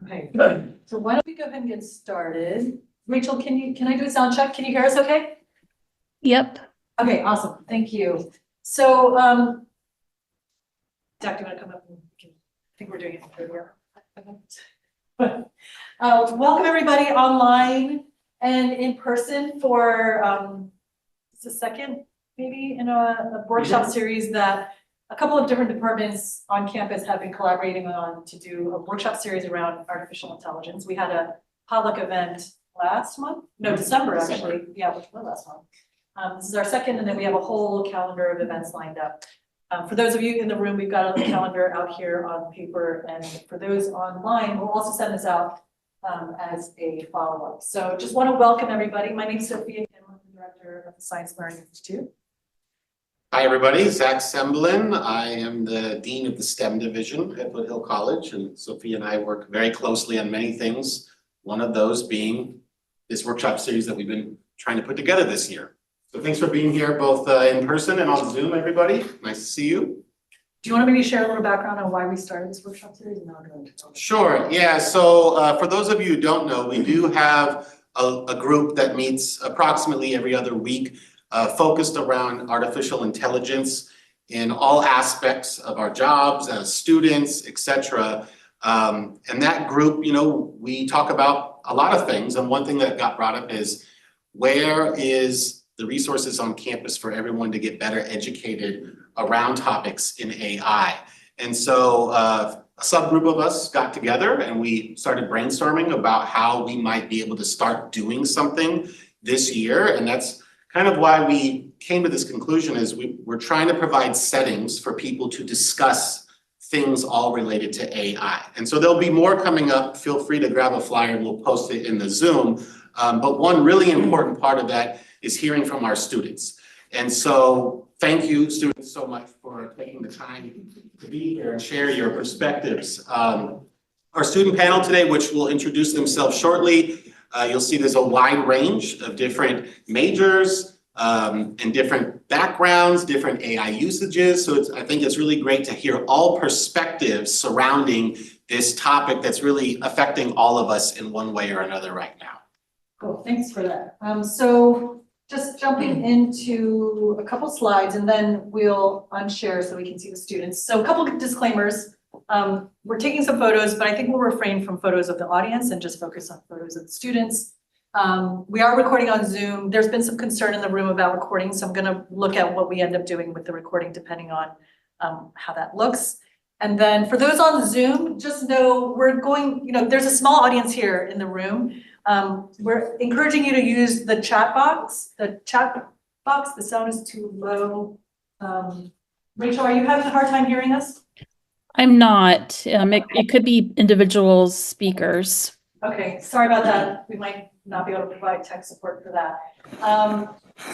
Okay, so why don't we go ahead and get started? Rachel, can I do a sound check? Can you hear us okay? Yep. Okay, awesome. Thank you. So, Zach, do you want to come up? I think we're doing it through here. Welcome everybody online and in person for it's the second maybe in a workshop series that a couple of different departments on campus have been collaborating on to do a workshop series around artificial intelligence. We had a public event last month, no, December actually. Yeah, which was last month. This is our second, and then we have a whole calendar of events lined up. For those of you in the room, we've got a calendar out here on paper, and for those online, we'll also send this out as a follow-up. So just want to welcome everybody. My name is Sophia, and I'm the director of the Science Learning Institute. Hi, everybody. Zach Semblin. I am the dean of the STEM division at Foothill College, and Sophia and I work very closely on many things. One of those being this workshop series that we've been trying to put together this year. So thanks for being here both in person and on Zoom, everybody. Nice to see you. Do you want to maybe share a little background on why we started this workshop series? And I'll go into it. Sure. Yeah. So for those of you who don't know, we do have a group that meets approximately every other week, focused around artificial intelligence in all aspects of our jobs as students, etc. And that group, you know, we talk about a lot of things. And one thing that got brought up is where is the resources on campus for everyone to get better educated around topics in AI. And so a subgroup of us got together and we started brainstorming about how we might be able to start doing something this year. And that's kind of why we came to this conclusion is we're trying to provide settings for people to discuss things all related to AI. And so there'll be more coming up. Feel free to grab a flyer and we'll post it in the Zoom. But one really important part of that is hearing from our students. And so thank you, students, so much for taking the time to be here and share your perspectives. Our student panel today, which will introduce themselves shortly, you'll see there's a wide range of different majors and different backgrounds, different AI usages. So I think it's really great to hear all perspectives surrounding this topic that's really affecting all of us in one way or another right now. Cool, thanks for that. So just jumping into a couple slides and then we'll unshare so we can see the students. So a couple of disclaimers. We're taking some photos, but I think we'll refrain from photos of the audience and just focus on photos of the students. We are recording on Zoom. There's been some concern in the room about recording, so I'm gonna look at what we end up doing with the recording depending on how that looks. And then for those on Zoom, just know we're going, you know, there's a small audience here in the room. We're encouraging you to use the chat box. The sound is too low. Rachel, are you having a hard time hearing us? I'm not. It could be individual speakers. Okay, sorry about that. We might not be able to provide tech support for that.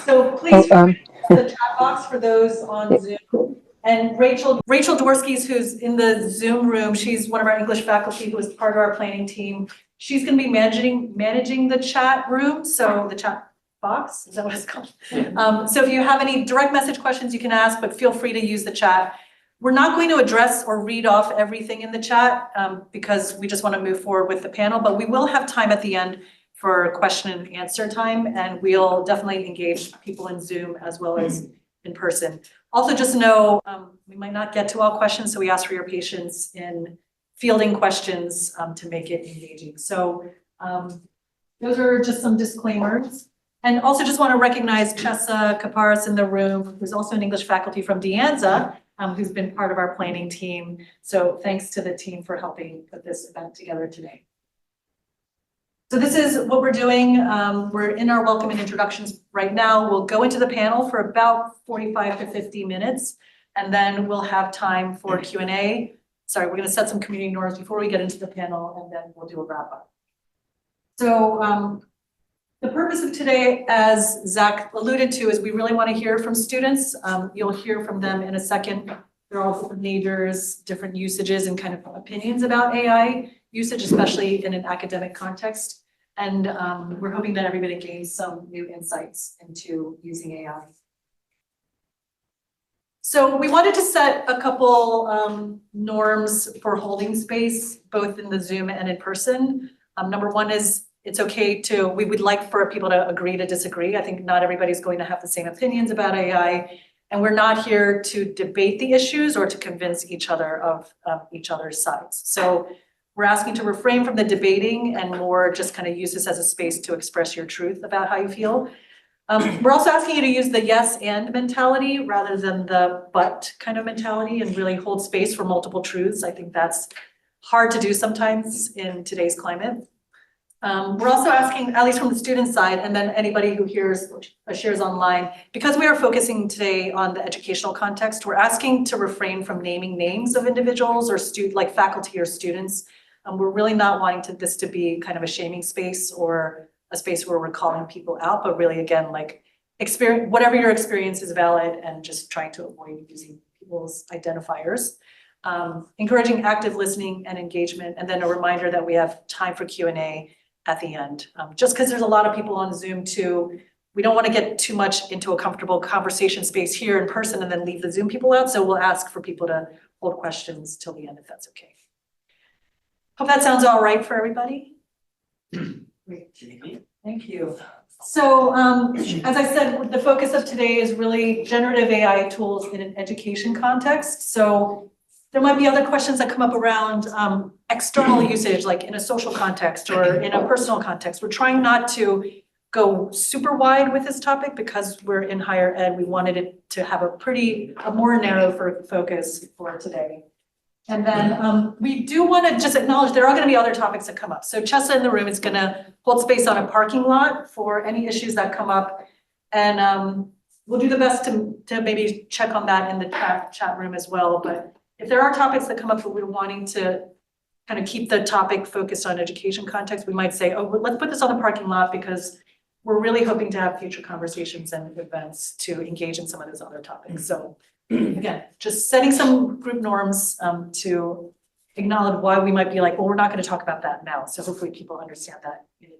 So please use the chat box for those on Zoom. And Rachel Dworsky, who's in the Zoom room, she's one of our English faculty who is part of our planning team. She's going to be managing the chat room, so the chat box, is that what it's called? So if you have any direct message questions, you can ask, but feel free to use the chat. We're not going to address or read off everything in the chat because we just want to move forward with the panel, but we will have time at the end for question and answer time, and we'll definitely engage people in Zoom as well as in person. Also, just know we might not get to all questions, so we ask for your patience in fielding questions to make it engaging. So those are just some disclaimers. And also just want to recognize Chessa Kaparis in the room, who's also an English faculty from De Anza, who's been part of our planning team. So thanks to the team for helping put this event together today. So this is what we're doing. We're in our welcome and introductions right now. We'll go into the panel for about 45 to 50 minutes, and then we'll have time for Q&A. Sorry, we're going to set some community norms before we get into the panel, and then we'll do a wrap up. So the purpose of today, as Zach alluded to, is we really want to hear from students. You'll hear from them in a second. There are all different majors, different usages, and kind of opinions about AI usage, especially in an academic context. And we're hoping that everybody gains some new insights into using AI. So we wanted to set a couple norms for holding space, both in the Zoom and in person. Number one is we would like for people to agree to disagree. I think not everybody's going to have the same opinions about AI. And we're not here to debate the issues or to convince each other of each other's sides. So we're asking to refrain from the debating and more just kind of use this as a space to express your truth about how you feel. We're also asking you to use the yes and mentality rather than the but kind of mentality and really hold space for multiple truths. I think that's hard to do sometimes in today's climate. We're also asking, at least from the student side, and then anybody who shares online, because we are focusing today on the educational context, we're asking to refrain from naming names of individuals or like faculty or students. We're really not wanting this to be kind of a shaming space or a space where we're calling people out, but really, again, like whatever your experience is valid and just trying to avoid using people's identifiers. Encouraging active listening and engagement, and then a reminder that we have time for Q&A at the end. Just because there's a lot of people on Zoom too, we don't want to get too much into a comfortable conversation space here in person and then leave the Zoom people out. So we'll ask for people to hold questions till the end if that's okay. Hope that sounds all right for everybody. Great. Thank you. So as I said, the focus of today is really generative AI tools in an education context. So there might be other questions that come up around external usage, like in a social context or in a personal context. We're trying not to go super wide with this topic because we're in higher ed. We wanted it to have a more narrow focus for today. And then we do want to just acknowledge there are going to be other topics that come up. So Chessa in the room is going to hold space on a parking lot for any issues that come up. And we'll do the best to maybe check on that in the chat room as well. But if there are topics that come up that we're wanting to kind of keep the topic focused on education context, we might say, oh, let's put this on the parking lot because we're really hoping to have future conversations and events to engage in some of those other topics. So again, just setting some group norms to acknowledge why we might be like, well, we're not going to talk about that now. So hopefully people understand that in advance.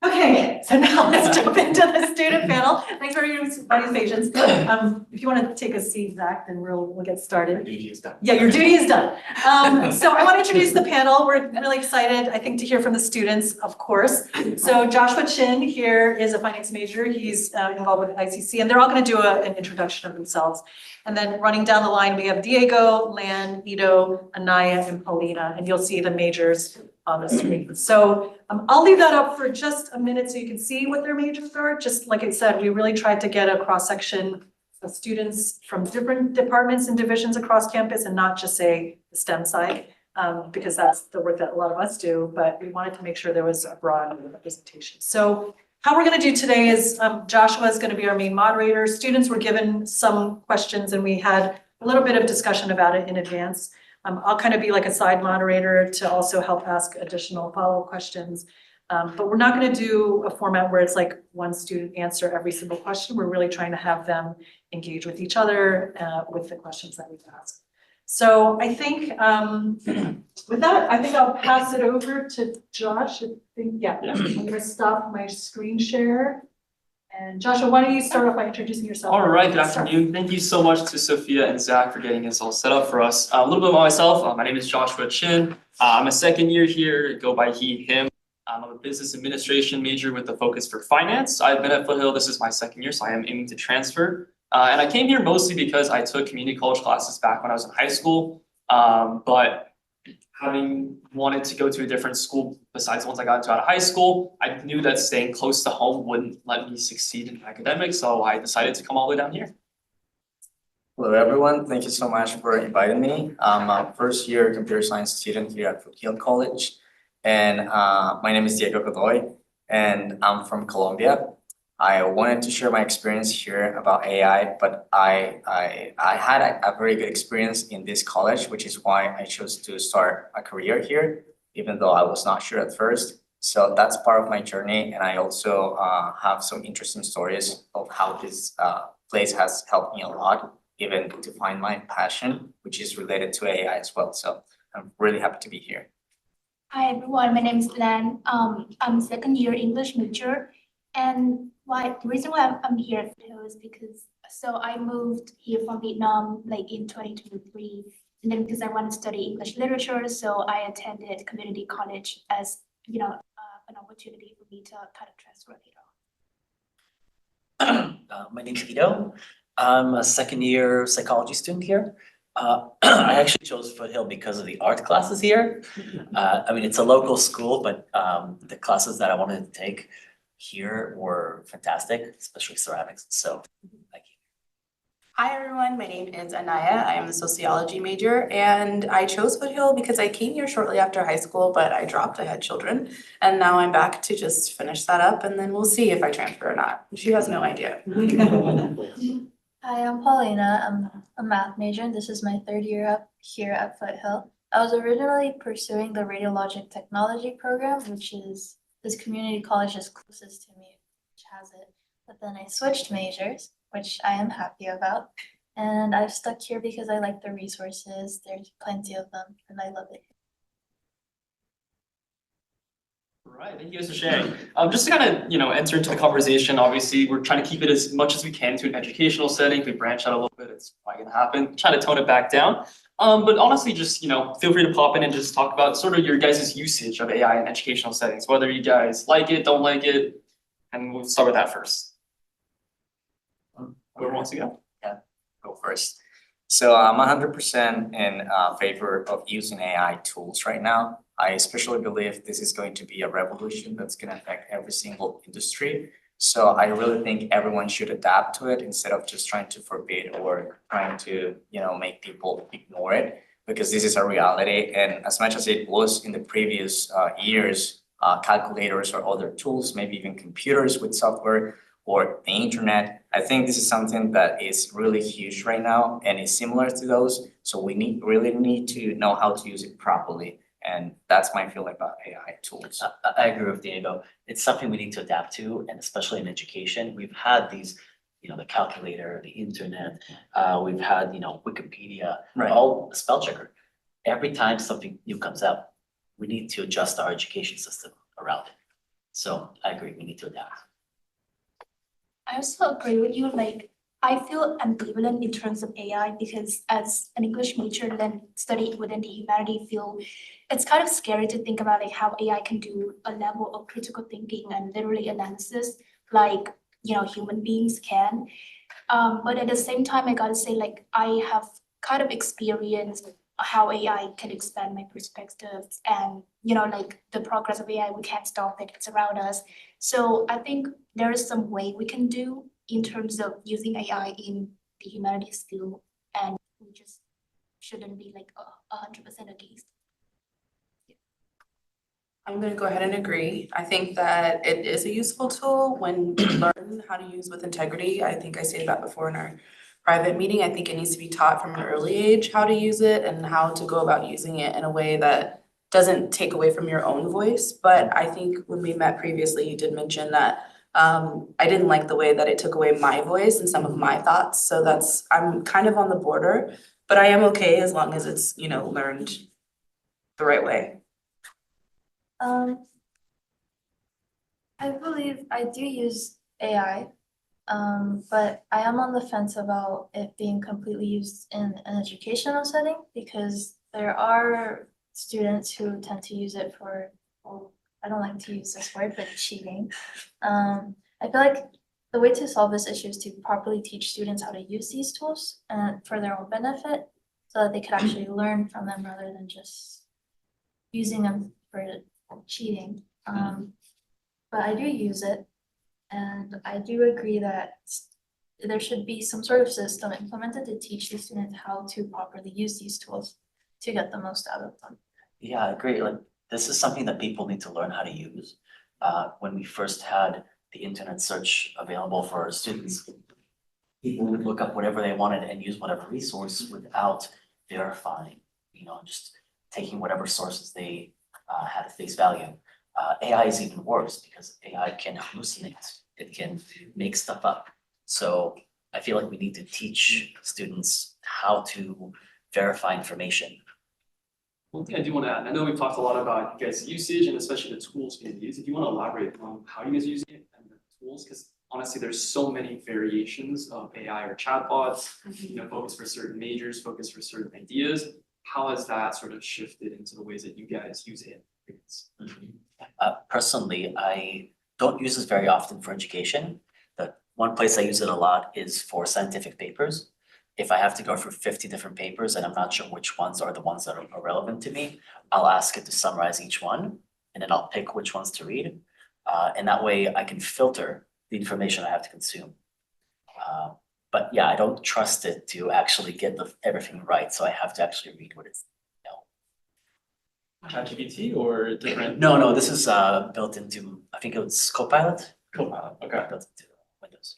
Okay, so now let's jump into the student panel. Thanks for everybody's patience. If you want to take a seat, Zach, then we'll get started. Your duty is done. Yeah, your duty is done. So I want to introduce the panel. We're really excited, I think, to hear from the students, of course. So Joshua Chin here is a finance major. He's involved with ICC, and they're all going to do an introduction of themselves. And then running down the line, we have Diego, Lan, Ido, Anaya, and Paulina, and you'll see the majors on the screen. So I'll leave that up for just a minute so you can see what their majors are. Just like I said, we really tried to get a cross-section of students from different departments and divisions across campus and not just say the STEM side, because that's the work that a lot of us do, but we wanted to make sure there was a broad representation. So how we're going to do today is Joshua is going to be our main moderator. Students were given some questions and we had a little bit of discussion about it in advance. I'll kind of be like a side moderator to also help ask additional follow-up questions. But we're not going to do a format where it's like one student answer every single question. We're really trying to have them engage with each other with the questions that we've asked. So I think with that, I think I'll pass it over to Josh. I'm going to stop my screen share. And Joshua, why don't you start off by introducing yourself? All right, good afternoon. Thank you so much to Sophia and Zach for getting this all set up for us. A little bit about myself. My name is Joshua Chin. I'm a second year here, go by he, him. I'm a business administration major with a focus for finance. I've been at Foothill, this is my second year, so I am aiming to transfer. And I came here mostly because I took community college classes back when I was in high school. But having wanted to go to a different school besides the ones I got into out of high school, I knew that staying close to home wouldn't let me succeed in academics, so I decided to come all the way down here. Hello everyone, thank you so much for inviting me. I'm a first year computer science student here at Foothill College. And my name is Diego Godoy and I'm from Colombia. I wanted to share my experience here about AI, but I had a very good experience in this college, which is why I chose to start a career here, even though I was not sure at first. So that's part of my journey. And I also have some interesting stories of how this place has helped me a lot, even to find my passion, which is related to AI as well. So I'm really happy to be here. Hi everyone, my name is Lan. I'm second year English major. And The reason why I'm here at Foothill is because, so I moved here from Vietnam like in 2023. And then because I want to study English literature, so I attended community college as, an opportunity for me to kind of transfer here. My name's Vito. I'm a second year psychology student here. I actually chose Foothill because of the art classes here. I mean, it's a local school, but the classes that I wanted to take here were fantastic, especially ceramics. So thank you. Hi, everyone. My name is Anaya. I am a sociology major, and I chose Foothill because I came here shortly after high school, but I dropped. I had children, and now I'm back to just finish that up, and then we'll see if I transfer or not. She has no idea. Hi, I'm Paulina. I'm a math major, and this is my third year up here at Foothill. I was originally pursuing the radiologic technology program, which is this community college is closest to me, which has it. But then I switched majors, which I am happy about. And I've stuck here because I like the resources. There's plenty of them, and I love it. Right, thank you guys for sharing. Just to kind of, enter into the conversation, obviously, we're trying to keep it as much as we can to an educational setting. If we branch out a little bit, it's probably gonna happen. Try to tone it back down. But honestly, just, feel free to pop in and just talk about sort of your guys' usage of AI in educational settings, whether you guys like it, don't like it, and we'll start with that first. Whoever wants to go. Go first. So I'm 100% in favor of using AI tools right now. I especially believe this is going to be a revolution that's going to affect every single industry. So I really think everyone should adapt to it instead of just trying to forbid or trying to, make people ignore it, because this is a reality. And as much as it was in the previous years, calculators or other tools, maybe even computers with software or the internet, I think this is something that is really huge right now and is similar to those. So we really need to know how to use it properly. And that's my feeling about AI tools. I agree with Diego. It's something we need to adapt to, and especially in education, we've had these, the calculator, the internet, we've had, Wikipedia, Right. all spell checker. Every time something new comes out, we need to adjust our education system around it. So I agree, we need to adapt. I also agree with you, like, I feel ambivalent in terms of AI because as an English major then studied within the humanity field, it's kind of scary to think about like how AI can do a level of critical thinking and literally analysis like, human beings can. But at the same time, I gotta say, like, I have kind of experienced how AI can expand my perspectives and, like the progress of AI, we can't stop it, it's around us. So I think there is some way we can do in terms of using AI in the humanities field, and we just shouldn't be like 100% against. I'm gonna go ahead and agree. I think that it is a useful tool when you learn how to use with integrity. I think I stated that before in our private meeting. I think it needs to be taught from an early age how to use it and how to go about using it in a way that doesn't take away from your own voice. But I think when we met previously, you did mention that I didn't like the way that it took away my voice and some of my thoughts. So I'm kind of on the border, but I am okay as long as it's, learned the right way. I believe I do use AI, but I am on the fence about it being completely used in an educational setting because there are students who tend to use it for, well, I don't like to use this word, but cheating. I feel like the way to solve this issue is to properly teach students how to use these tools for their own benefit so that they could actually learn from them rather than just using them for cheating. But I do use it, and I do agree that there should be some sort of system implemented to teach the students how to properly use these tools to get the most out of them. Yeah, I agree. Like, this is something that people need to learn how to use. When we first had the internet search available for our students, people would look up whatever they wanted and use whatever resource without verifying, just taking whatever sources they had at face value. AI is even worse because AI can hallucinate. It can make stuff up. So I feel like we need to teach students how to verify information. One thing I do want to add, I know we've talked a lot about you guys' usage and especially the tools being used. If you want to elaborate on how you guys are using it and the tools, because honestly, there's so many variations of AI or chatbots, focus for certain majors, focus for certain ideas. How has that sort of shifted into the ways that you guys use it? Personally, I don't use this very often for education. The one place I use it a lot is for scientific papers. If I have to go through 50 different papers and I'm not sure which ones are the ones that are relevant to me, I'll ask it to summarize each one, and then I'll pick which ones to read. And that way I can filter the information I have to consume. But yeah, I don't trust it to actually get everything right, so I have to actually read what it's. ChatGPT or different? No, this is built into, I think it was Copilot. Copilot, okay. Built into Windows.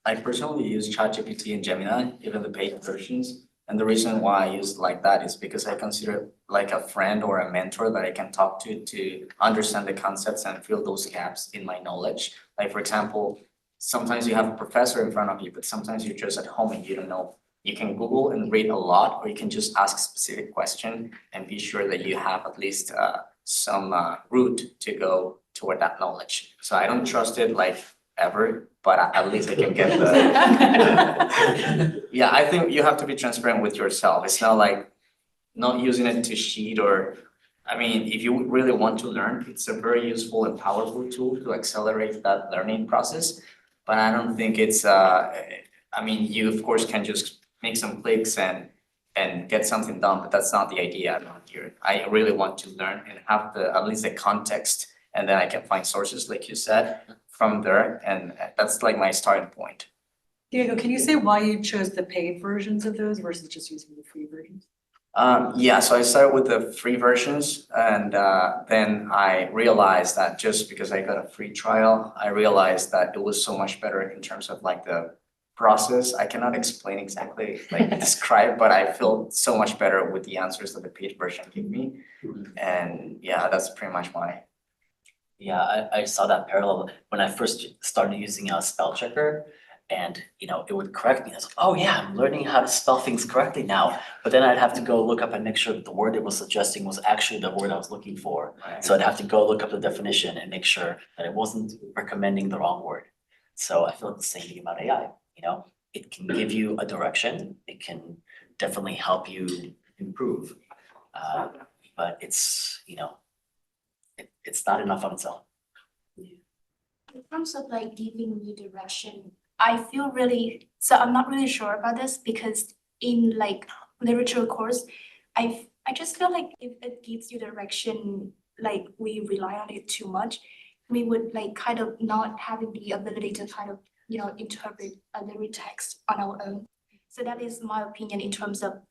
I personally use ChatGPT and Gemini, even the paid versions. And the reason why I use it like that is because I consider it like a friend or a mentor that I can talk to understand the concepts and fill those gaps in my knowledge. Like, for example, sometimes you have a professor in front of you, but sometimes you're just at home and you don't know. You can Google and read a lot, or you can just ask a specific question and be sure that you have at least some route to go toward that knowledge. So I don't trust it like ever, but at least I can get the. Yeah, I think you have to be transparent with yourself. It's not like not using it to cheat or, I mean, if you really want to learn, it's a very useful and powerful tool to accelerate that learning process. But I don't think it's, I mean, you of course can just make some clicks and get something done, but that's not the idea around here. I really want to learn and have at least the context, and then I can find sources, like you said, from there, and that's like my starting point. Diego, can you say why you chose the paid versions of those versus just using the free versions? Yeah, so I started with the free versions, and then I realized that just because I got a free trial, I realized that it was so much better in terms of like the process. I cannot explain exactly, like describe, but I feel so much better with the answers that the paid version gave me. And yeah, that's pretty much why. Yeah, I saw that parallel when I first started using a spell checker, and it would correct me. I was like, oh yeah, I'm learning how to spell things correctly now. But then I'd have to go look up and make sure that the word it was suggesting was actually the word I was looking for. Right. So I'd have to go look up the definition and make sure that it wasn't recommending the wrong word. So I feel the same thing about AI. It can give you a direction. It can definitely help you improve. But it's not enough on its own. In terms of like giving you direction, I feel really, so I'm not really sure about this because in like literature course, I just feel like if it gives you direction, like we rely on it too much, we would like kind of not having the ability to kind of, interpret a literary text on our own. So that is my opinion in terms of,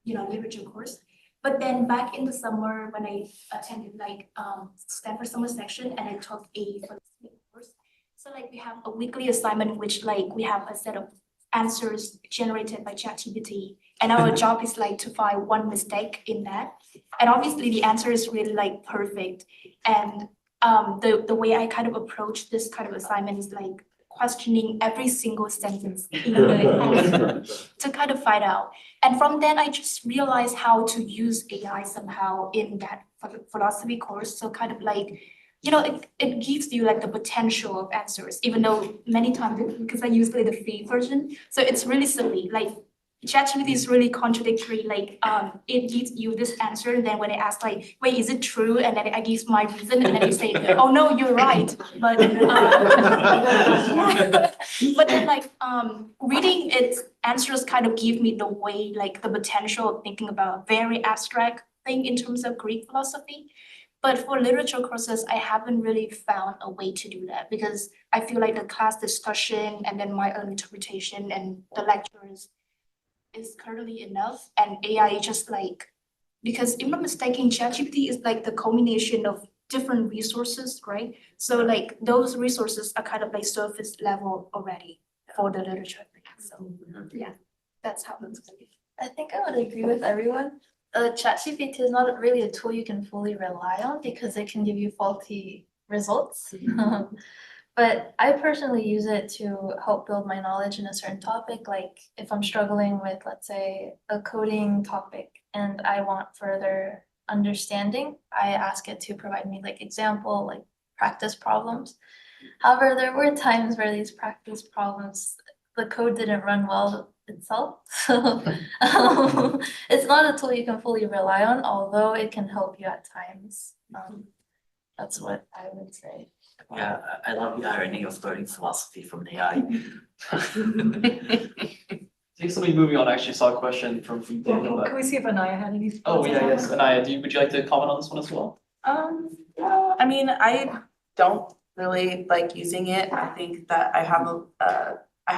literature course. But then back in the summer when I attended like Stanford summer section and I took a philosophy course. So like we have a weekly assignment which like we have a set of answers generated by ChatGPT, and our job is like to find one mistake in that. And obviously the answer is really like perfect. And the way I kind of approach this kind of assignment is like questioning every single sentence in the to kind of find out. And from then I just realized how to use AI somehow in that philosophy course. So kind of like, it gives you like the potential of answers, even though many times because I use like the free version. So it's really silly. Like ChatGPT is really contradictory. Like it gives you this answer, and then when I ask like, wait, is it true? And then I give my reason, and then you say, oh no, you're right. But yeah. But then like reading its answers kind of give me the way, like the potential of thinking about a very abstract thing in terms of Greek philosophy. But for literature courses, I haven't really found a way to do that because I feel like the class discussion and then my own interpretation and the lectures is currently enough, and AI just like, because if I'm not mistaken, ChatGPT is like the culmination of different resources, right? So like those resources are kind of like surface level already for the literature thing. So yeah, that's how it's gonna be. I think I would agree with everyone. ChatGPT is not really a tool you can fully rely on because it can give you faulty results. But I personally use it to help build my knowledge in a certain topic. Like if I'm struggling with, let's say, a coding topic and I want further understanding, I ask it to provide me like example, like practice problems. However, there were times where these practice problems, the code didn't run well itself. So it's not a tool you can fully rely on, although it can help you at times. That's what I would say. Yeah, I love the irony of learning philosophy from an AI. I think somebody moving on actually saw a question from Daniel. Can we see if Anaya had any? Oh, yeah, yes, Anaya, would you like to comment on this one as well? I mean, I don't really like using it. I think that I had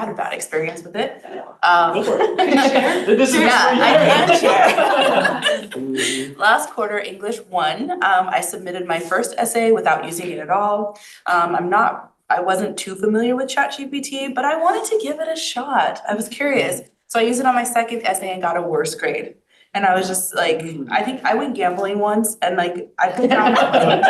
a bad experience with it. Go for it. Can you share? This is Yeah, free. I can share. Last quarter, English 1, I submitted my first essay without using it at all. I wasn't too familiar with ChatGPT, but I wanted to give it a shot. I was curious. So I used it on my second essay and got a worse grade. And I was just like, I think I went gambling once and like I put down my money,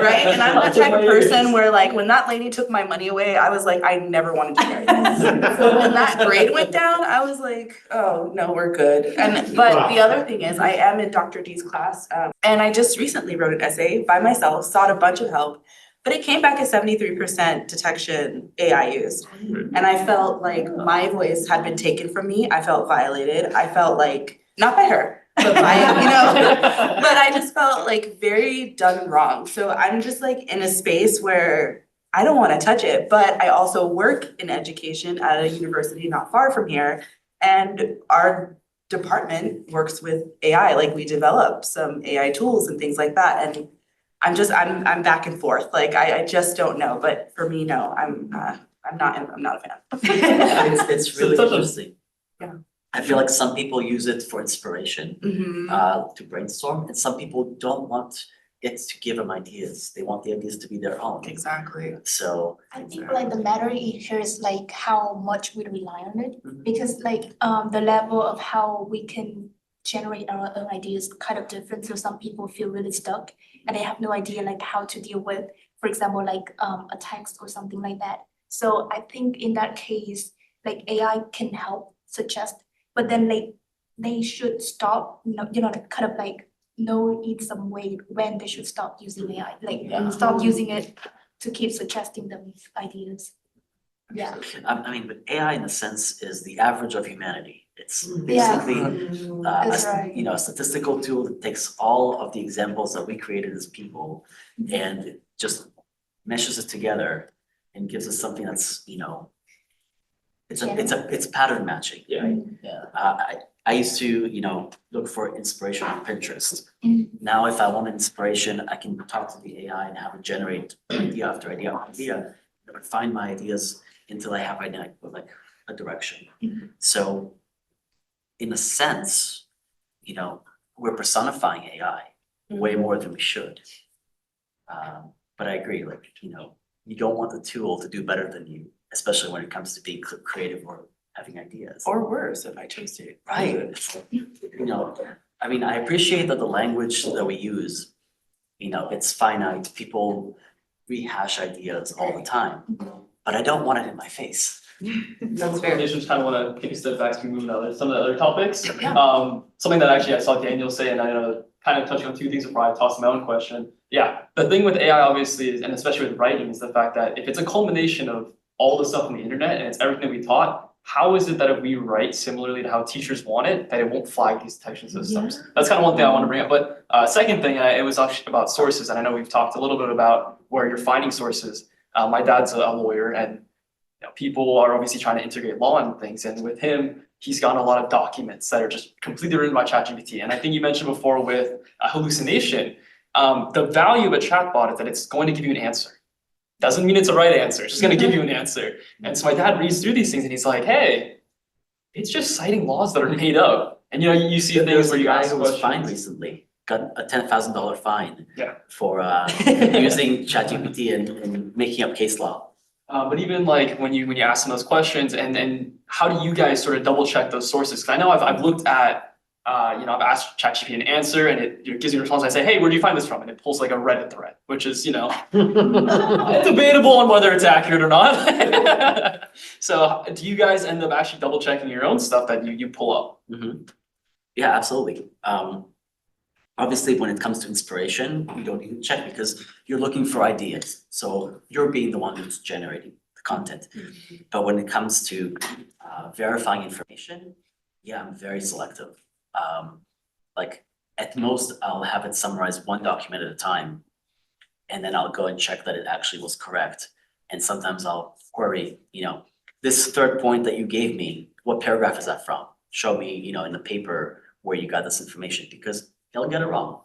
right? And I'm that type of person where like when that lady took my money away, I was like, I never wanted to carry this. So when that grade went down, I was like, oh no, we're good. But the other thing is I am in Dr. D's class, and I just recently wrote an essay by myself, sought a bunch of help. But it came back at 73% detection AI used. And I felt like my voice had been taken from me. I felt violated. I felt like, not by her, but by, but I just felt like very done wrong. So I'm just like in a space where I don't want to touch it, but I also work in education at a university not far from here. And our department works with AI, like we develop some AI tools and things like that. And I'm back and forth. Like I just don't know. But for me, no, I'm not a fan. It's really So- interesting. Yeah. I feel like some people use it for inspiration, to brainstorm, and some people don't want it to give them ideas. They want the ideas to be their own. Exactly. So, I think like the matter here is like how much we rely on it, Mhm. because like the level of how we can generate our own ideas kind of different. So some people feel really stuck and they have no idea like how to deal with, for example, like a text or something like that. So I think in that case, like AI can help suggest, but then like they should stop, like, kind of like know in some way when they should stop using AI, like Yeah. stop using it to keep suggesting them ideas. Yeah. I mean, but AI in a sense is the average of humanity. It's Yeah. basically, That's right. a statistical tool that takes all of the examples that we created as people and just meshes it together and gives us something that's, it's pattern matching. Yeah. Yeah, I used to, look for inspiration on Pinterest. Mm. Now, if I want inspiration, I can talk to the AI and have it generate idea after idea after idea. I would find my ideas until I have a direction. Mhm. So in a sense, we're personifying AI way more than we should. But I agree, you don't want the tool to do better than you, especially when it comes to being creative or having ideas. Or worse, if I chose to. Right, it's like, I mean, I appreciate that the language that we use, it's finite, people rehash ideas all the time, but I don't want it in my face. That's fair. I just kind of want to take a step back to move on to some of the other topics. Yeah. Something that actually I saw Daniel say, and I know kind of touching on two things before I toss my own question. Yeah, the thing with AI obviously is, and especially with writing, is the fact that if it's a culmination of all the stuff on the internet and it's everything that we taught, how is it that if we write similarly to how teachers want it, that it won't flag these detection systems? That's kind of one thing I want to bring up. But second thing, it was actually about sources, and I know we've talked a little bit about where you're finding sources. My dad's a lawyer, and people are obviously trying to integrate law and things, and with him, he's gotten a lot of documents that are just completely written by ChatGPT. And I think you mentioned before with hallucination, the value of a chatbot is that it's going to give you an answer. Doesn't mean it's a right answer, it's just gonna give you an answer. And so my dad reads through these things and he's like, hey, it's just citing laws that are made up. And you see things where you ask There was a guy who was fined questions. recently, got a $10,000 fine. Yeah. For using ChatGPT and making up case law. But even like when you ask them those questions, and how do you guys sort of double check those sources? Because I know I've looked at, I've asked ChatGPT an answer and it gives me a response. I say, hey, where do you find this from? And it pulls like a Reddit thread, which is, debatable on whether it's accurate or not. So do you guys end up actually double checking your own stuff that you pull up? Yeah, absolutely. obviously, when it comes to inspiration, you don't need to check because you're looking for ideas. So you're being the one who's generating the content. But when it comes to verifying information, yeah, I'm very selective. Like at most, I'll have it summarize one document at a time. And then I'll go and check that it actually was correct. And sometimes I'll query, this third point that you gave me, what paragraph is that from? Show me, in the paper where you got this information, because they'll get it wrong.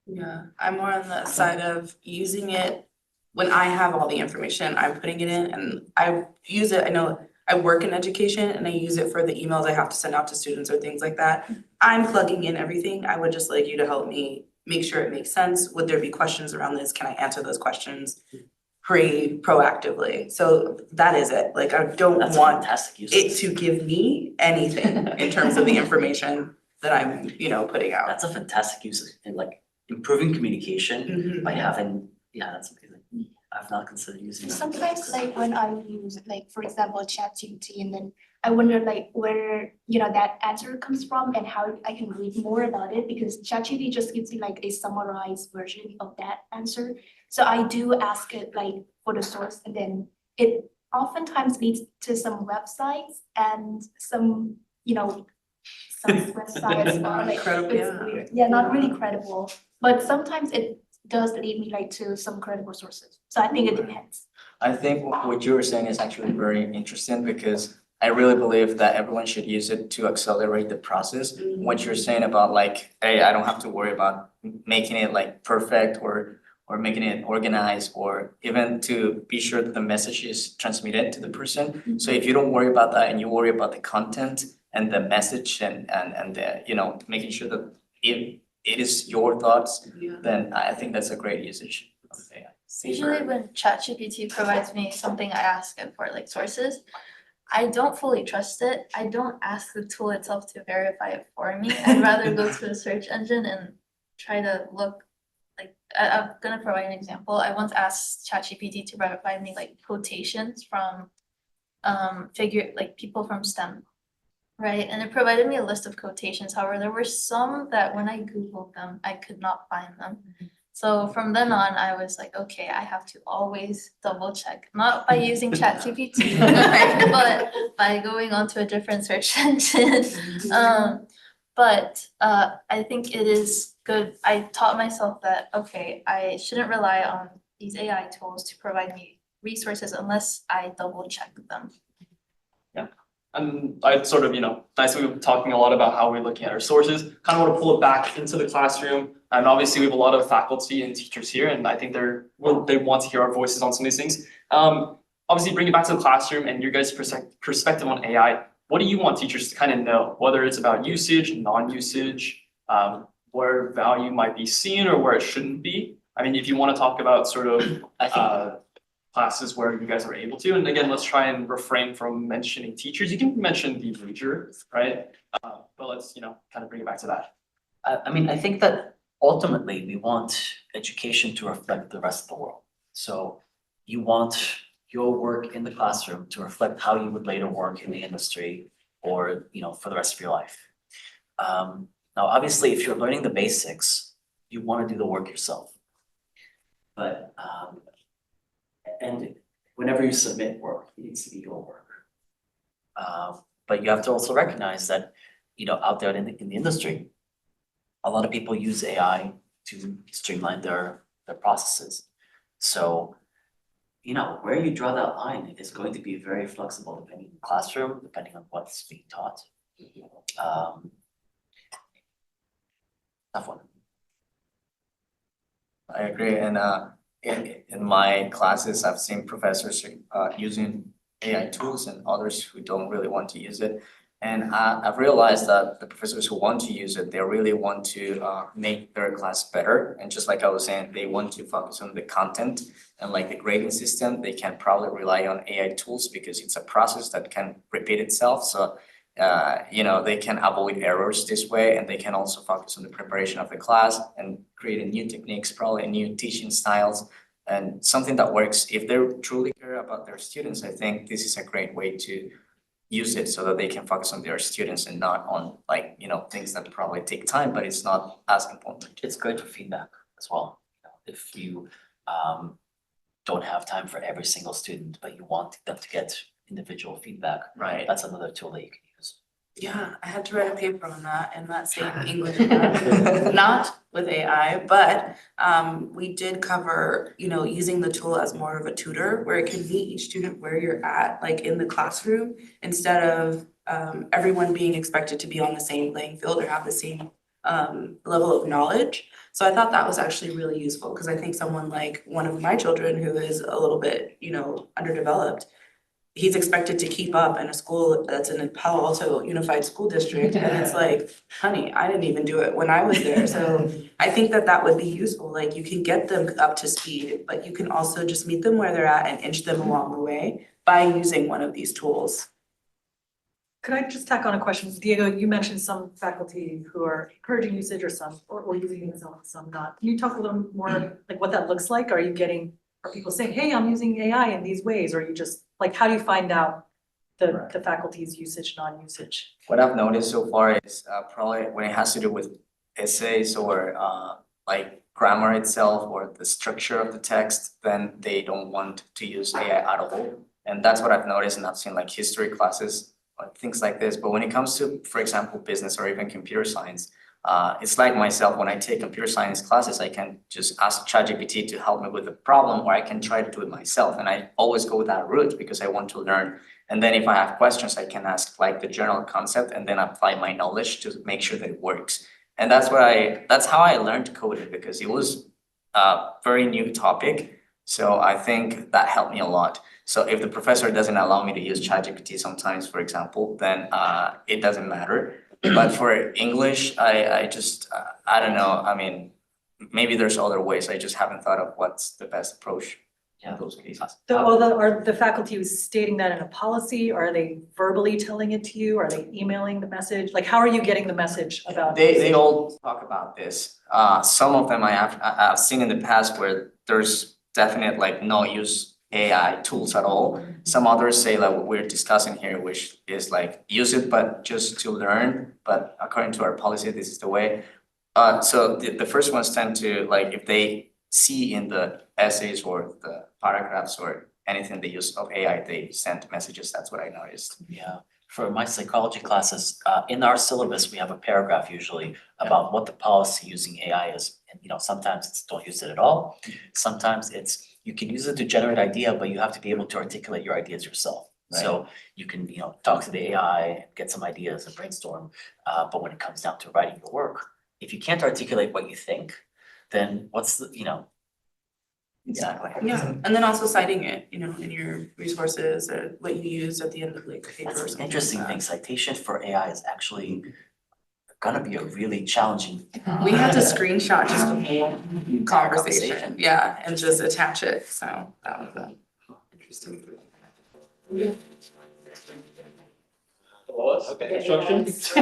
Yeah, I'm more on the side of using it when I have all the information, I'm putting it in and I use it, I know I work in education and I use it for the emails I have to send out to students or things like that. I'm plugging in everything. I would just like you to help me make sure it makes sense. Would there be questions around this? Can I answer those questions proactively? So that is it. Like I don't That's a want fantastic use. it to give me anything in terms of the information that I'm, putting out. That's a fantastic use in like improving communication by having, yeah, that's amazing. I've not considered using that. Sometimes like when I use like, for example, ChatGPT and then I wonder like where, that answer comes from and how I can read more about it because ChatGPT just gives me like a summarized version of that answer. So I do ask it like for the source and then it oftentimes leads to some websites and some, some websites are like, Credible, it's yeah. weird. Yeah, not really credible, but sometimes it does lead me like to some credible sources. So I think it depends. I think what you were saying is actually very interesting because I really believe that everyone should use it to accelerate the process. What you're saying about like, hey, I don't have to worry about making it like perfect or making it organized or even to be sure that the message is transmitted to the person. So if you don't worry about that and you worry about the content and the message and the, making sure that it is your thoughts, Yeah. then I think that's a great usage of AI. Usually when ChatGPT provides me something I ask it for like sources, I don't fully trust it. I don't ask the tool itself to verify it for me. I'd rather go to a search engine and try to look like I'm gonna provide an example. I once asked ChatGPT to provide me like quotations from people from STEM. Right, and it provided me a list of quotations. However, there were some that when I Googled them, I could not find them. So from then on, I was like, okay, I have to always double check, not by using ChatGPT, but by going onto a different search engine. But I think it is good. I taught myself that, okay, I shouldn't rely on these AI tools to provide me resources unless I double check them. And I sort of, nice, we've been talking a lot about how we're looking at our sources, kind of want to pull it back into the classroom. And obviously we have a lot of faculty and teachers here, and I think they want to hear our voices on some of these things. Obviously bring it back to the classroom and your guys' perspective on AI. What do you want teachers to kind of know, whether it's about usage, non-usage, where value might be seen or where it shouldn't be? I mean, if you want to talk about sort of, classes where you guys are able to, and again, let's try and refrain from mentioning teachers. You can mention the major, right? But let's, kind of bring it back to that. I mean, I think that ultimately we want education to reflect the rest of the world. So you want your work in the classroom to reflect how you would later work in the industry or, for the rest of your life. Now, obviously, if you're learning the basics, you want to do the work yourself. But and whenever you submit work, it needs to be your work. But you have to also recognize that, out there in the industry, a lot of people use AI to streamline their processes. So, where you draw that line is going to be very flexible depending on the classroom, depending on what's being taught. Tough one. I agree, and in my classes, I've seen professors using AI tools and others who don't really want to use it. And I've realized that the professors who want to use it, they really want to make their class better. And just like I was saying, they want to focus on the content and like the grading system. They can probably rely on AI tools because it's a process that can repeat itself. So they can avoid errors this way, and they can also focus on the preparation of the class and creating new techniques, probably new teaching styles, and something that works. If they truly care about their students, I think this is a great way to use it so that they can focus on their students and not on like, things that probably take time, but it's not as important. It's great for feedback as well. If you don't have time for every single student, but you want them to get individual feedback, Right. that's another tool that you can use. Yeah, I had to write a paper on that in that same English class, not with AI, but we did cover, using the tool as more of a tutor where it can meet each student where you're at, like in the classroom, instead of everyone being expected to be on the same playing field or have the same level of knowledge. So I thought that was actually really useful because I think someone like one of my children who is a little bit, underdeveloped, he's expected to keep up in a school that's in a Palo Alto Unified School District, and it's like, honey, I didn't even do it when I was there, so I think that would be useful, like you can get them up to speed, but you can also just meet them where they're at and inch them along the way by using one of these tools. Could I just tack on a question? Diego, you mentioned some faculty who are encouraging usage or some, or using it some not. Can you talk a little more like what that looks like? Are people saying, hey, I'm using AI in these ways? Or are you just, like, how do you find out the faculty's usage, non-usage? What I've noticed so far is probably when it has to do with essays or like grammar itself or the structure of the text, then they don't want to use AI at all. And that's what I've noticed, and I've seen like history classes, things like this. But when it comes to, for example, business or even computer science, it's like myself, when I take computer science classes, I can just ask ChatGPT to help me with the problem, or I can try to do it myself. And I always go that route because I want to learn. And then if I have questions, I can ask like the general concept and then apply my knowledge to make sure that it works. And that's how I learned coding, because it was a very new topic. So I think that helped me a lot. So if the professor doesn't allow me to use ChatGPT sometimes, for example, then it doesn't matter. But for English, I just, I don't know. I mean, maybe there's other ways. I just haven't thought of what's the best approach in those cases. Are the faculty stating that in a policy? Or are they verbally telling it to you? Are they emailing the message? Like, how are you getting the message about? They all talk about this. Some of them I've seen in the past where there's definite like no use AI tools at all. Some others say like what we're discussing here, which is like use it, but just to learn. But according to our policy, this is the way. So the first ones tend to like, if they see in the essays or the paragraphs or anything the use of AI, they send messages. That's what I noticed. Yeah, for my psychology classes, in our syllabus, we have a paragraph usually about what the policy using AI is. And sometimes it's don't use it at all. Sometimes it's you can use it to generate idea, but you have to be able to articulate your ideas yourself. Right. So you can, talk to the AI and get some ideas and brainstorm. But when it comes down to writing your work, if you can't articulate what you think, then what's the. Exactly. Yeah, and then also citing it, in your resources or what you use at the end of like a paper or That's something an interesting like thing. Citation for AI is actually gonna be a really challenging. that. We had to screenshot just the whole conversation, yeah, and just attach it, so that was interesting. Okay, instructions?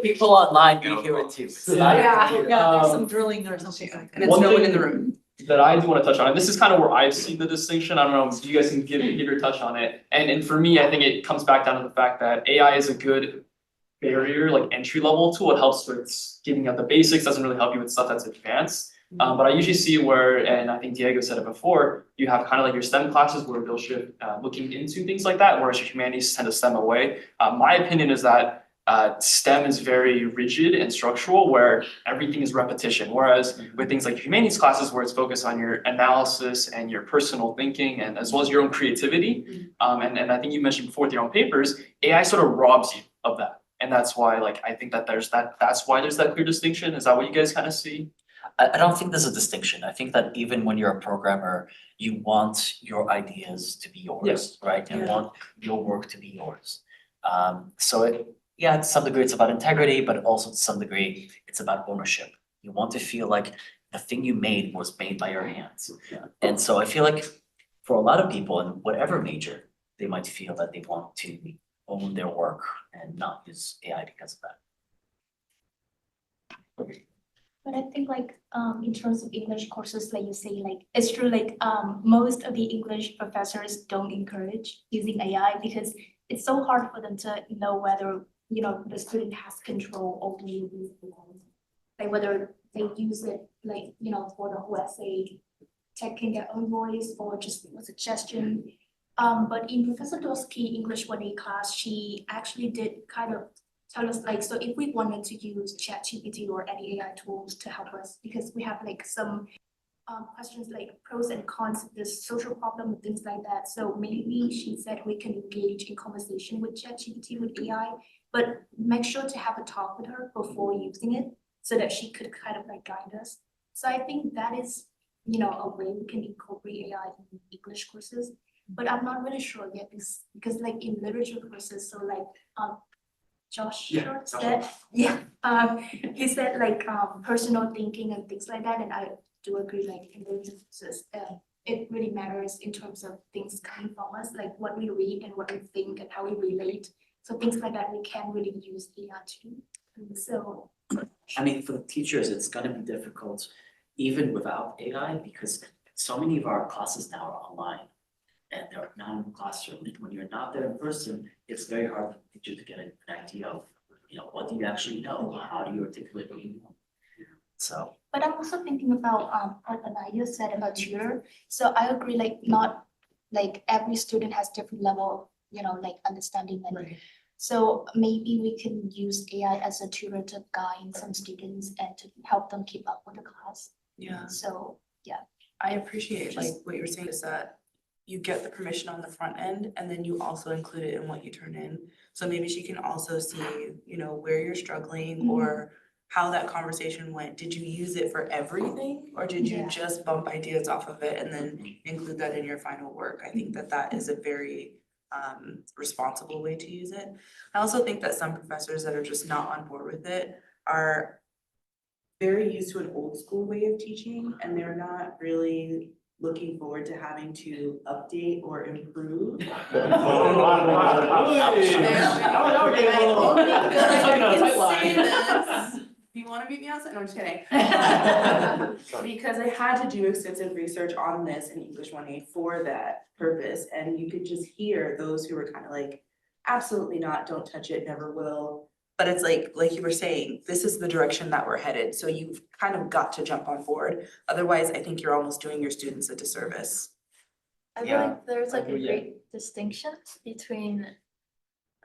People online can hear it too. It's not Yeah, here. there's some drilling or something. And it's One no one thing- in the room. That I do want to touch on, and this is kind of where I've seen the distinction. I don't know if you guys can give your touch on it. And for me, I think it comes back down to the fact that AI is a good barrier, like entry level tool. It helps with giving out the basics, doesn't really help you with stuff that's advanced. But I usually see where, and I think Diego said it before, you have kind of like your STEM classes where they'll shift looking into things like that, whereas your humanities tend to STEM away. My opinion is that STEM is very rigid and structural, where everything is repetition. Whereas with things like humanities classes, where it's focused on your analysis and your personal thinking, and as well as your own creativity. And I think you mentioned before with your own papers, AI sort of robs you of that. And that's why, like, I think that that's why there's that clear distinction. Is that what you guys kind of see? I don't think there's a distinction. I think that even when you're a programmer, you want your ideas to be yours, Yes. right? You Yeah. want your work to be yours. Yeah, to some degree it's about integrity, but also to some degree it's about ownership. You want to feel like the thing you made was made by your hands. And so I feel like for a lot of people in whatever major, they might feel that they want to own their work and not use AI because of that. But I think like in terms of English courses, like you say, like it's true, like most of the English professors don't encourage using AI because it's so hard for them to know whether, you know, the student has control over using AI. Like whether they use it like, you know, for the whole essay, taking their own voice or just a suggestion. But in Professor Dorsky English 1A class, she actually did kind of tell us like, so if we wanted to use ChatGPT or any AI tools to help us, because we have like some questions like pros and cons of this social problem and things like that. So maybe she said we can engage in conversation with ChatGPT with AI, but make sure to have a talk with her before using it so that she could kind of like guide us. So I think that is, you know, a way we can incorporate AI in English courses. But I'm not really sure yet because like in literature courses, so like Josh said, he said like personal thinking and things like that, and I do agree, like in literature courses, it really matters in terms of things coming from us, like what we read and what we think and how we relate. So things like that we can really use AI to do. So I mean, for the teachers, it's gonna be difficult even without AI because so many of our classes now are online. And they're not in the classroom, and when you're not there in person, it's very hard for the teacher to get an idea of, you know, what do you actually know, how do you articulate what you know? So. but I'm also thinking about what Anaya said about tutor. So I agree, like not like every student has different level of, you know, like understanding and so maybe we can use AI as a tutor to guide some students and to help them keep up with the class. Yeah, So yeah. I appreciate like what you're saying is that you get the permission on the front end and then you also include it in what you turn in. So maybe she can also see, you know, where you're struggling or how that conversation went. Did you use it for everything or did you Yeah. just bump ideas off of it and then include that in your final work? I think that that is a very responsible way to use it. I also think that some professors that are just not on board with it are very used to an old school way of teaching and they're not really looking forward to having to update or improve. You wanna beat me outside? No, I'm just kidding. Because I had to do extensive research on this in English 1A for that purpose, and you could just hear those who were kind of like, absolutely not, don't touch it, never will. But it's like you were saying, this is the direction that we're headed, so you've kind of got to jump on board. Otherwise, I think you're almost doing your students a disservice. I Yeah, believe there's like a agree, yeah. great distinction between,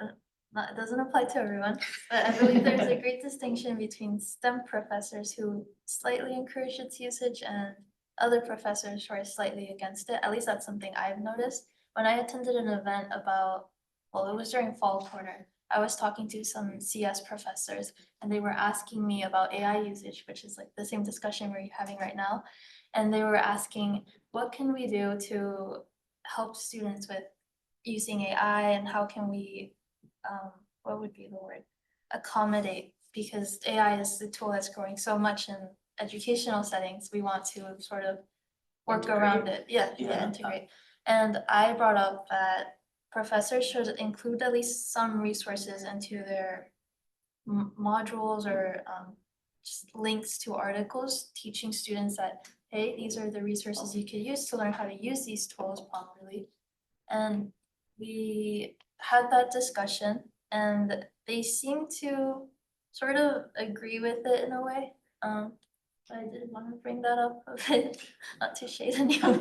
it doesn't apply to everyone, but I believe there's a great distinction between STEM professors who slightly encourage its usage and other professors who are slightly against it. At least that's something I've noticed. When I attended an event about, well, it was during fall quarter, I was talking to some CS professors and they were asking me about AI usage, which is like the same discussion we're having right now. And they were asking, what can we do to help students with using AI and how can we, what would be the word? Accommodate, because AI is the tool that's growing so much in educational settings. We want to sort of work around it. Yeah, integrate. And I brought up that professors should include at least some resources into their modules or just links to articles teaching students that, hey, these are the resources you could use to learn how to use these tools properly. And we had that discussion and they seem to sort of agree with it in a way. But I did want to bring that up a bit, not to shade anyone.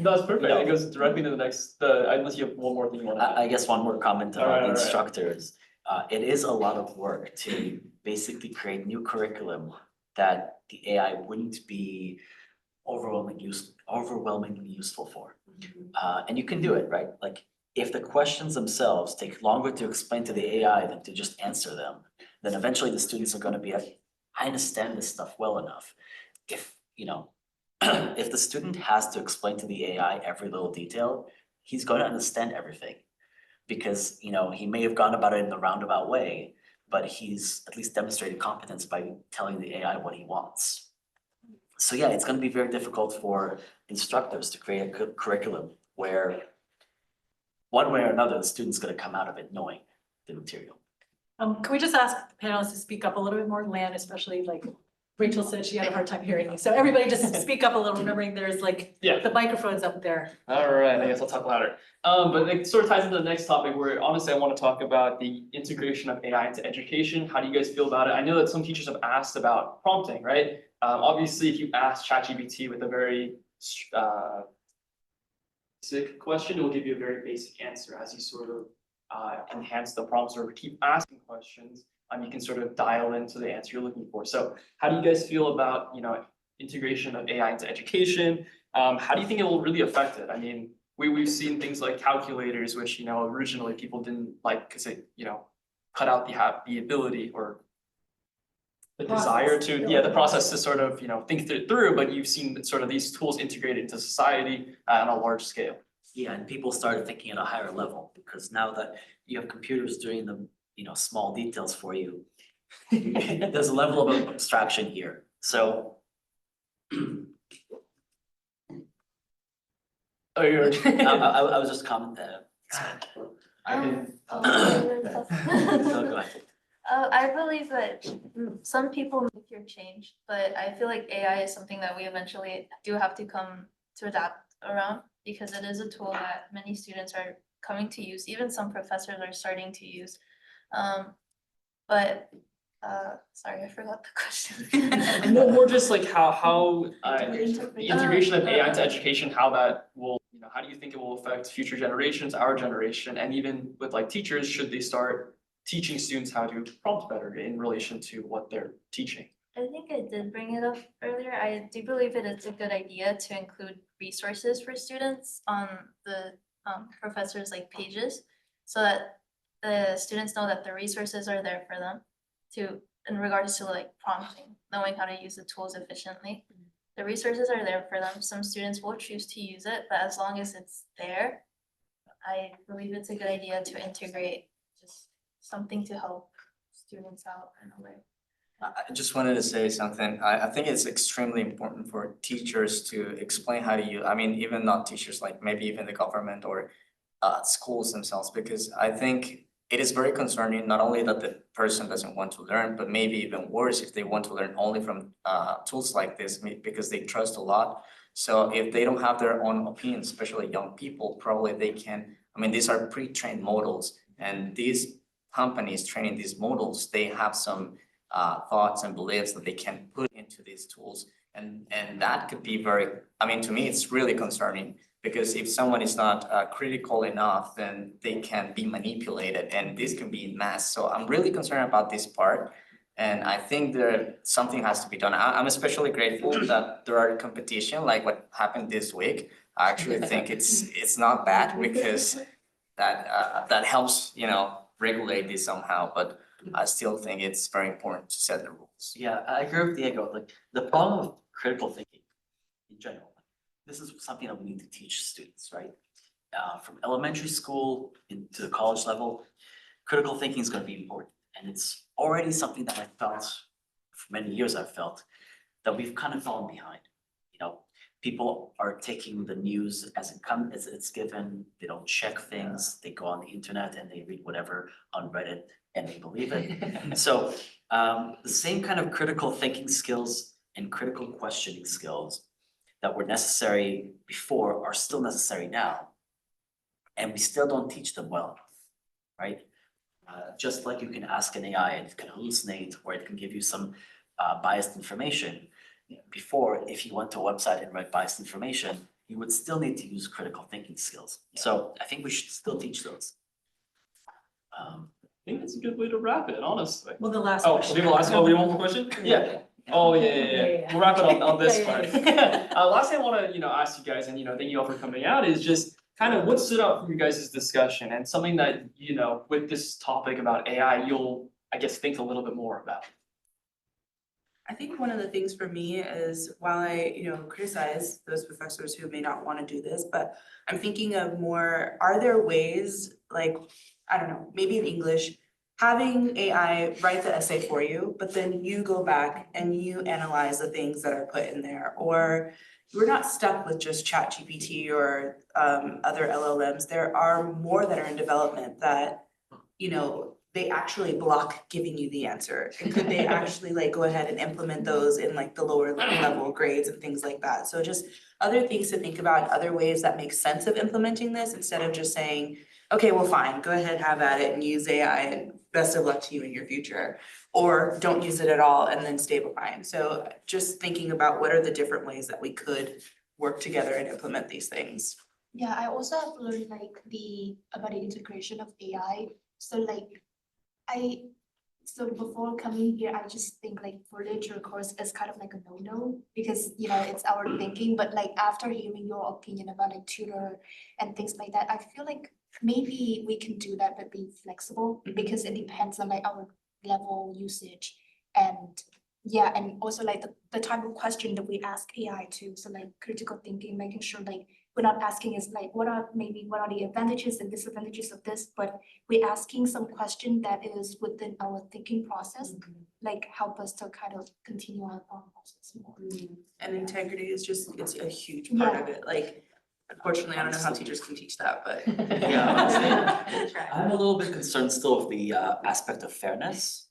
No, it's perfect. No. It goes directly to the next, unless you have one more thing you want to add. I guess one more comment about Alright, the alright. instructors. It is a lot of work to basically create new curriculum that the AI wouldn't be overwhelmingly useful for. And you can do it, right? Like, if the questions themselves take longer to explain to the AI than to just answer them, then eventually the students are gonna be like, I understand this stuff well enough. If, you know, if the student has to explain to the AI every little detail, he's gonna understand everything. Because, you know, he may have gone about it in the roundabout way, but he's at least demonstrated competence by telling the AI what he wants. So yeah, it's gonna be very difficult for instructors to create a curriculum where one way or another, the student's gonna come out of it knowing the material. Can we just ask the panelists to speak up a little bit more, Lan, especially like Rachel said she had a hard time hearing me. So everybody just speak up a little, remembering there's like Yeah. the microphone's up there. All right, I guess I'll talk louder. But it sort of ties into the next topic where honestly, I want to talk about the integration of AI into education. How do you guys feel about it? I know that some teachers have asked about prompting, right? Obviously, if you ask ChatGPT with a very basic question, it will give you a very basic answer. As you sort of enhance the prompts or keep asking questions, you can sort of dial into the answer you're looking for. So how do you guys feel about, integration of AI into education? How do you think it will really affect it? I mean, we've seen things like calculators, which, originally people didn't like because it, cut out the ability or the desire to, the process to sort of, think it through, but you've seen sort of these tools integrated into society on a large scale. Yeah, and people started thinking at a higher level because now that you have computers doing the, small details for you, there's a level of abstraction here. So Oh, you're. I was just commenting. Oh, No, go ahead. I believe that some people make your change, but I feel like AI is something that we eventually do have to come to adapt around because it is a tool that many students are coming to use, even some professors are starting to use. But sorry, I forgot the question. More just like how the integration of AI into education, how that will, how do you think it will affect future generations, our generation, and even with like teachers, should they start teaching students how to prompt better in relation to what they're teaching? I think I did bring it up earlier. I do believe it is a good idea to include resources for students on the professors' like pages, so that the students know that the resources are there for them to, in regards to like prompting, knowing how to use the tools efficiently. The resources are there for them. Some students will choose to use it, but as long as it's there, I believe it's a good idea to integrate just something to help students out in a way. I just wanted to say something. I think it's extremely important for teachers to explain how to use, I mean, even not teachers, like maybe even the government or schools themselves, because I think it is very concerning, not only that the person doesn't want to learn, but maybe even worse, if they want to learn only from tools like this, because they trust a lot. So if they don't have their own opinions, especially young people, probably they can, I mean, these are pre-trained models, and these companies training these models, they have some thoughts and beliefs that they can put into these tools. And that could be very, I mean, to me, it's really concerning, because if someone is not critical enough, then they can be manipulated, and this can be in mass. So I'm really concerned about this part. And I think that something has to be done. I'm especially grateful that there are competition like what happened this week. I actually think it's not bad, because that helps, regulate this somehow, but I still think it's very important to set the rules. Yeah, I agree with Diego. Like the problem with critical thinking in general, this is something that we need to teach students, right? From elementary school into the college level, critical thinking is going to be important. And it's already something that I felt for many years. I've felt that we've kind of fallen behind. People are taking the news as it comes, as it's given. They don't check things. They go on the internet and they read whatever on Reddit and they believe it. So the same kind of critical thinking skills and critical questioning skills that were necessary before are still necessary now. And we still don't teach them well, right? Just like you can ask an AI and it can hallucinate, or it can give you some biased information. Before, if you went to a website and read biased information, you would still need to use critical thinking skills. So I think we should still teach those. I think that's a good way to wrap it, honestly. Well, the last Oh, question. we have one more question? Yeah. Oh, yeah. We'll wrap it on this part. Last thing I wanna, ask you guys, and, thank you all for coming out, is just kind of what stood out from your guys' discussion, and something that, with this topic about AI, you'll, I guess, think a little bit more about. I think one of the things for me is, while I, criticize those professors who may not want to do this, but I'm thinking of more, are there ways, like, I don't know, maybe in English, having AI write the essay for you, but then you go back and you analyze the things that are put in there, or we're not stuck with just ChatGPT or other LLMs. There are more that are in development that, they actually block giving you the answer? And could they actually like go ahead and implement those in like the lower level grades and things like that? So just other things to think about, other ways that make sense of implementing this instead of just saying, okay, well, fine, go ahead, have at it and use AI and best of luck to you in your future. Or don't use it at all and then stay behind. So just thinking about what are the different ways that we could work together and implement these things. Yeah, I also have learned like about the integration of AI. So like so before coming here, I just think like for literature course is kind of like a no-no because you know it's our thinking, but like after hearing your opinion about like tutor and things like that, I feel like maybe we can do that but be flexible because it depends on like our level usage and yeah, and also like the type of question that we ask AI to. So like critical thinking, making sure like we're not asking is like what are the advantages and disadvantages of this, but we're asking some question that is within our thinking process, like help us to kind of continue our thought process more. And integrity is just, it's a huge part of it, like, unfortunately, I don't know how teachers can teach that, but. Yeah, honestly, I'm a little bit concerned still with the aspect of fairness.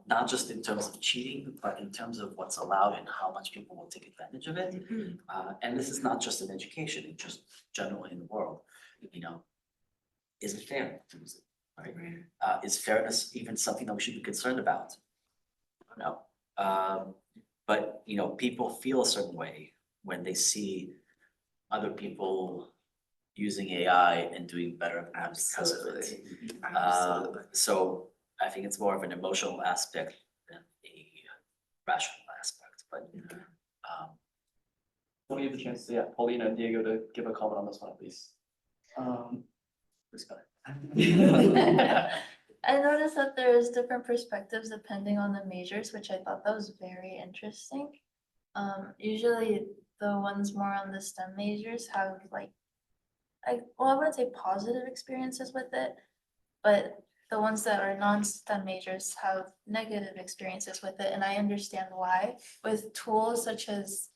Not just in terms of cheating, but in terms of what's allowed and how much people will take advantage of it. And this is not just in education, it's just generally in the world, you know. Is it fair to use it, right? Is fairness even something that we should be concerned about? I don't know. But you know, people feel a certain way when they see other people using AI and doing better because of it. Absolutely. So I think it's more of an emotional aspect than a rational aspect, but Want to give the chance to, Paulina and Diego to give a comment on this one, please. who's got it? I noticed that there's different perspectives depending on the majors, which I thought that was very interesting. Usually the ones more on the STEM majors have like, I wouldn't say positive experiences with it, but the ones that are non-STEM majors have negative experiences with it, and I understand why. With tools such as,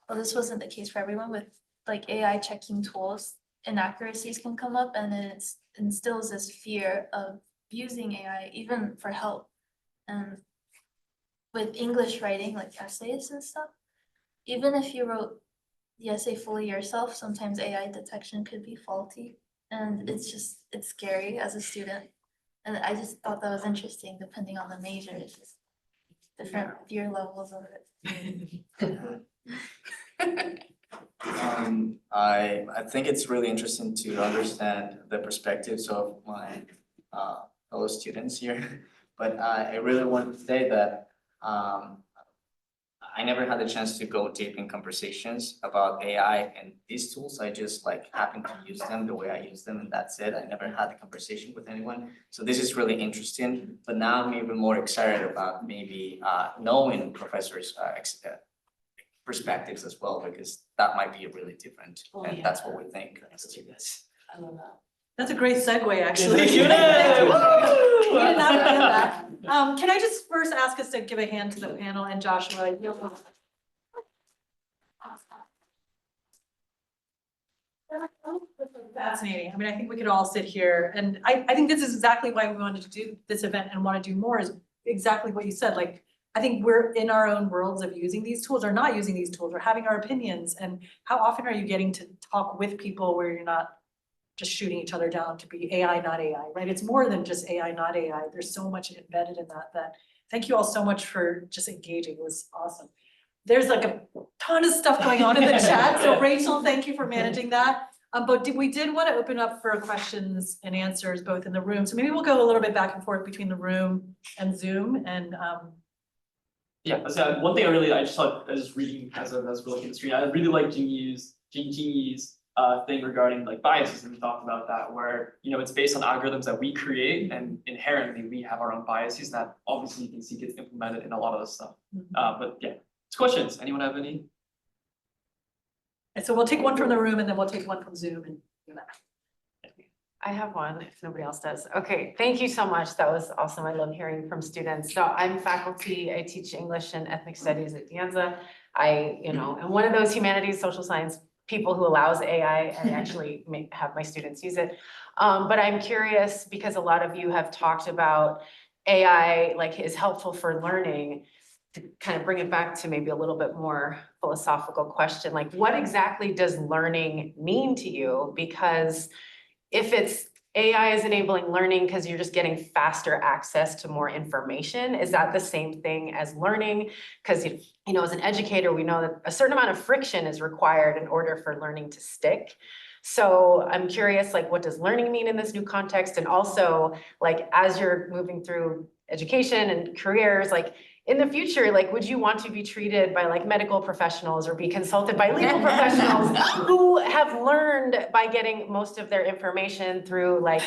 well, this wasn't the case for everyone, with like AI checking tools, inaccuracies can come up and it instills this fear of using AI even for help. And with English writing, like essays and stuff, even if you wrote the essay fully yourself, sometimes AI detection could be faulty. And it's scary as a student. And I just thought that was interesting, depending on the major, it's just different fear levels of it. I think it's really interesting to understand the perspectives of my fellow students here. But I really want to say that I never had the chance to go deep in conversations about AI and these tools. I just like happen to use them the way I use them and that's it. I never had a conversation with anyone. So this is really interesting, but now I'm even more excited about maybe knowing professors' perspectives as well, because that might be really different and that's what we think as students. I love that. That's a great segue, actually. Thank you. You did not plan that. Can I just first ask us to give a hand to the panel and Joshua? Fascinating. I mean, I think we could all sit here and I think this is exactly why we wanted to do this event and want to do more is exactly what you said. Like, I think we're in our own worlds of using these tools or not using these tools or having our opinions. And how often are you getting to talk with people where you're not just shooting each other down to be AI, not AI, right? It's more than just AI, not AI. There's so much embedded in that thank you all so much for just engaging. It was awesome. There's like a ton of stuff going on in the chat. So Rachel, thank you for managing that. But we did want to open up for questions and answers both in the room. So maybe we'll go a little bit back and forth between the room and Zoom and Yeah, so one thing I just reading as I was looking at the screen, I really like Jinyi's thing regarding like biases, and we talked about that, where you know it's based on algorithms that we create, and inherently we have our own biases that obviously you can see gets implemented in a lot of this stuff. But yeah, it's questions. Anyone have any? and so we'll take one from the room and then we'll take one from Zoom and do that. I have one if nobody else does. Okay, thank you so much. That was awesome. I love hearing from students. So I'm faculty. I teach English and ethnic studies at De Anza. I, am one of those humanities, social science people who allows AI and actually have my students use it. But I'm curious because a lot of you have talked about AI like is helpful for learning. To kind of bring it back to maybe a little bit more philosophical question, like what exactly does learning mean to you? Because if it's AI is enabling learning because you're just getting faster access to more information, is that the same thing as learning? Because you know, as an educator, we know that a certain amount of friction is required in order for learning to stick. So I'm curious, like, what does learning mean in this new context? And also, like, as you're moving through education and careers, like, in the future, like, would you want to be treated by like medical professionals or be consulted by legal professionals who have learned by getting most of their information through like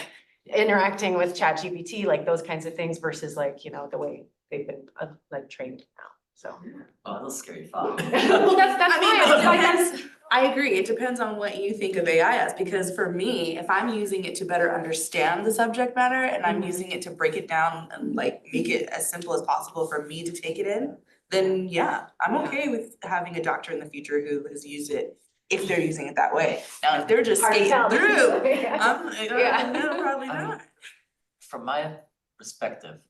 interacting with ChatGPT, like those kinds of things versus like, you know, the way they've been like trained now, so. Oh, that's a scary thought. Well, that's I mean, fine. it depends. I agree. It depends on what you think of AI as, because for me, if I'm using it to better understand the subject matter and I'm using it to break it down and like make it as simple as possible for me to take it in, then yeah, I'm okay with having a doctor in the future who has used it if they're using it that way. Now, if they're just Hard to skating tell. through, Yeah. I'm like, Yeah. no, probably I mean, not. From my perspective,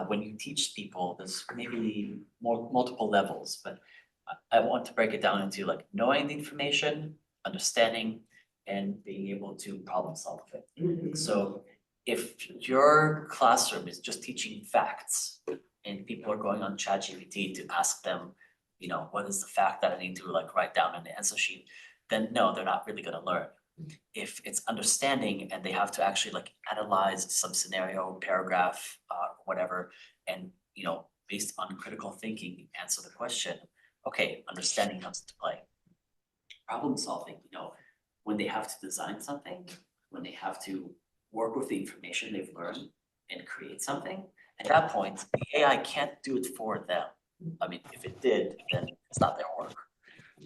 when you teach people, there's maybe multiple levels, but I want to break it down into like knowing the information, understanding, and being able to problem solve it. So if your classroom is just teaching facts and people are going on ChatGPT to ask them, you know, what is the fact that I need to like write down in the answer sheet, then no, they're not really gonna learn. If it's understanding and they have to actually like analyze some scenario, paragraph, whatever, and you know, based on critical thinking, answer the question, okay, understanding comes into play. Problem solving, you know, when they have to design something, when they have to work with the information they've learned and create something, at that point, the AI can't do it for them. I mean, if it did, then it's not their work.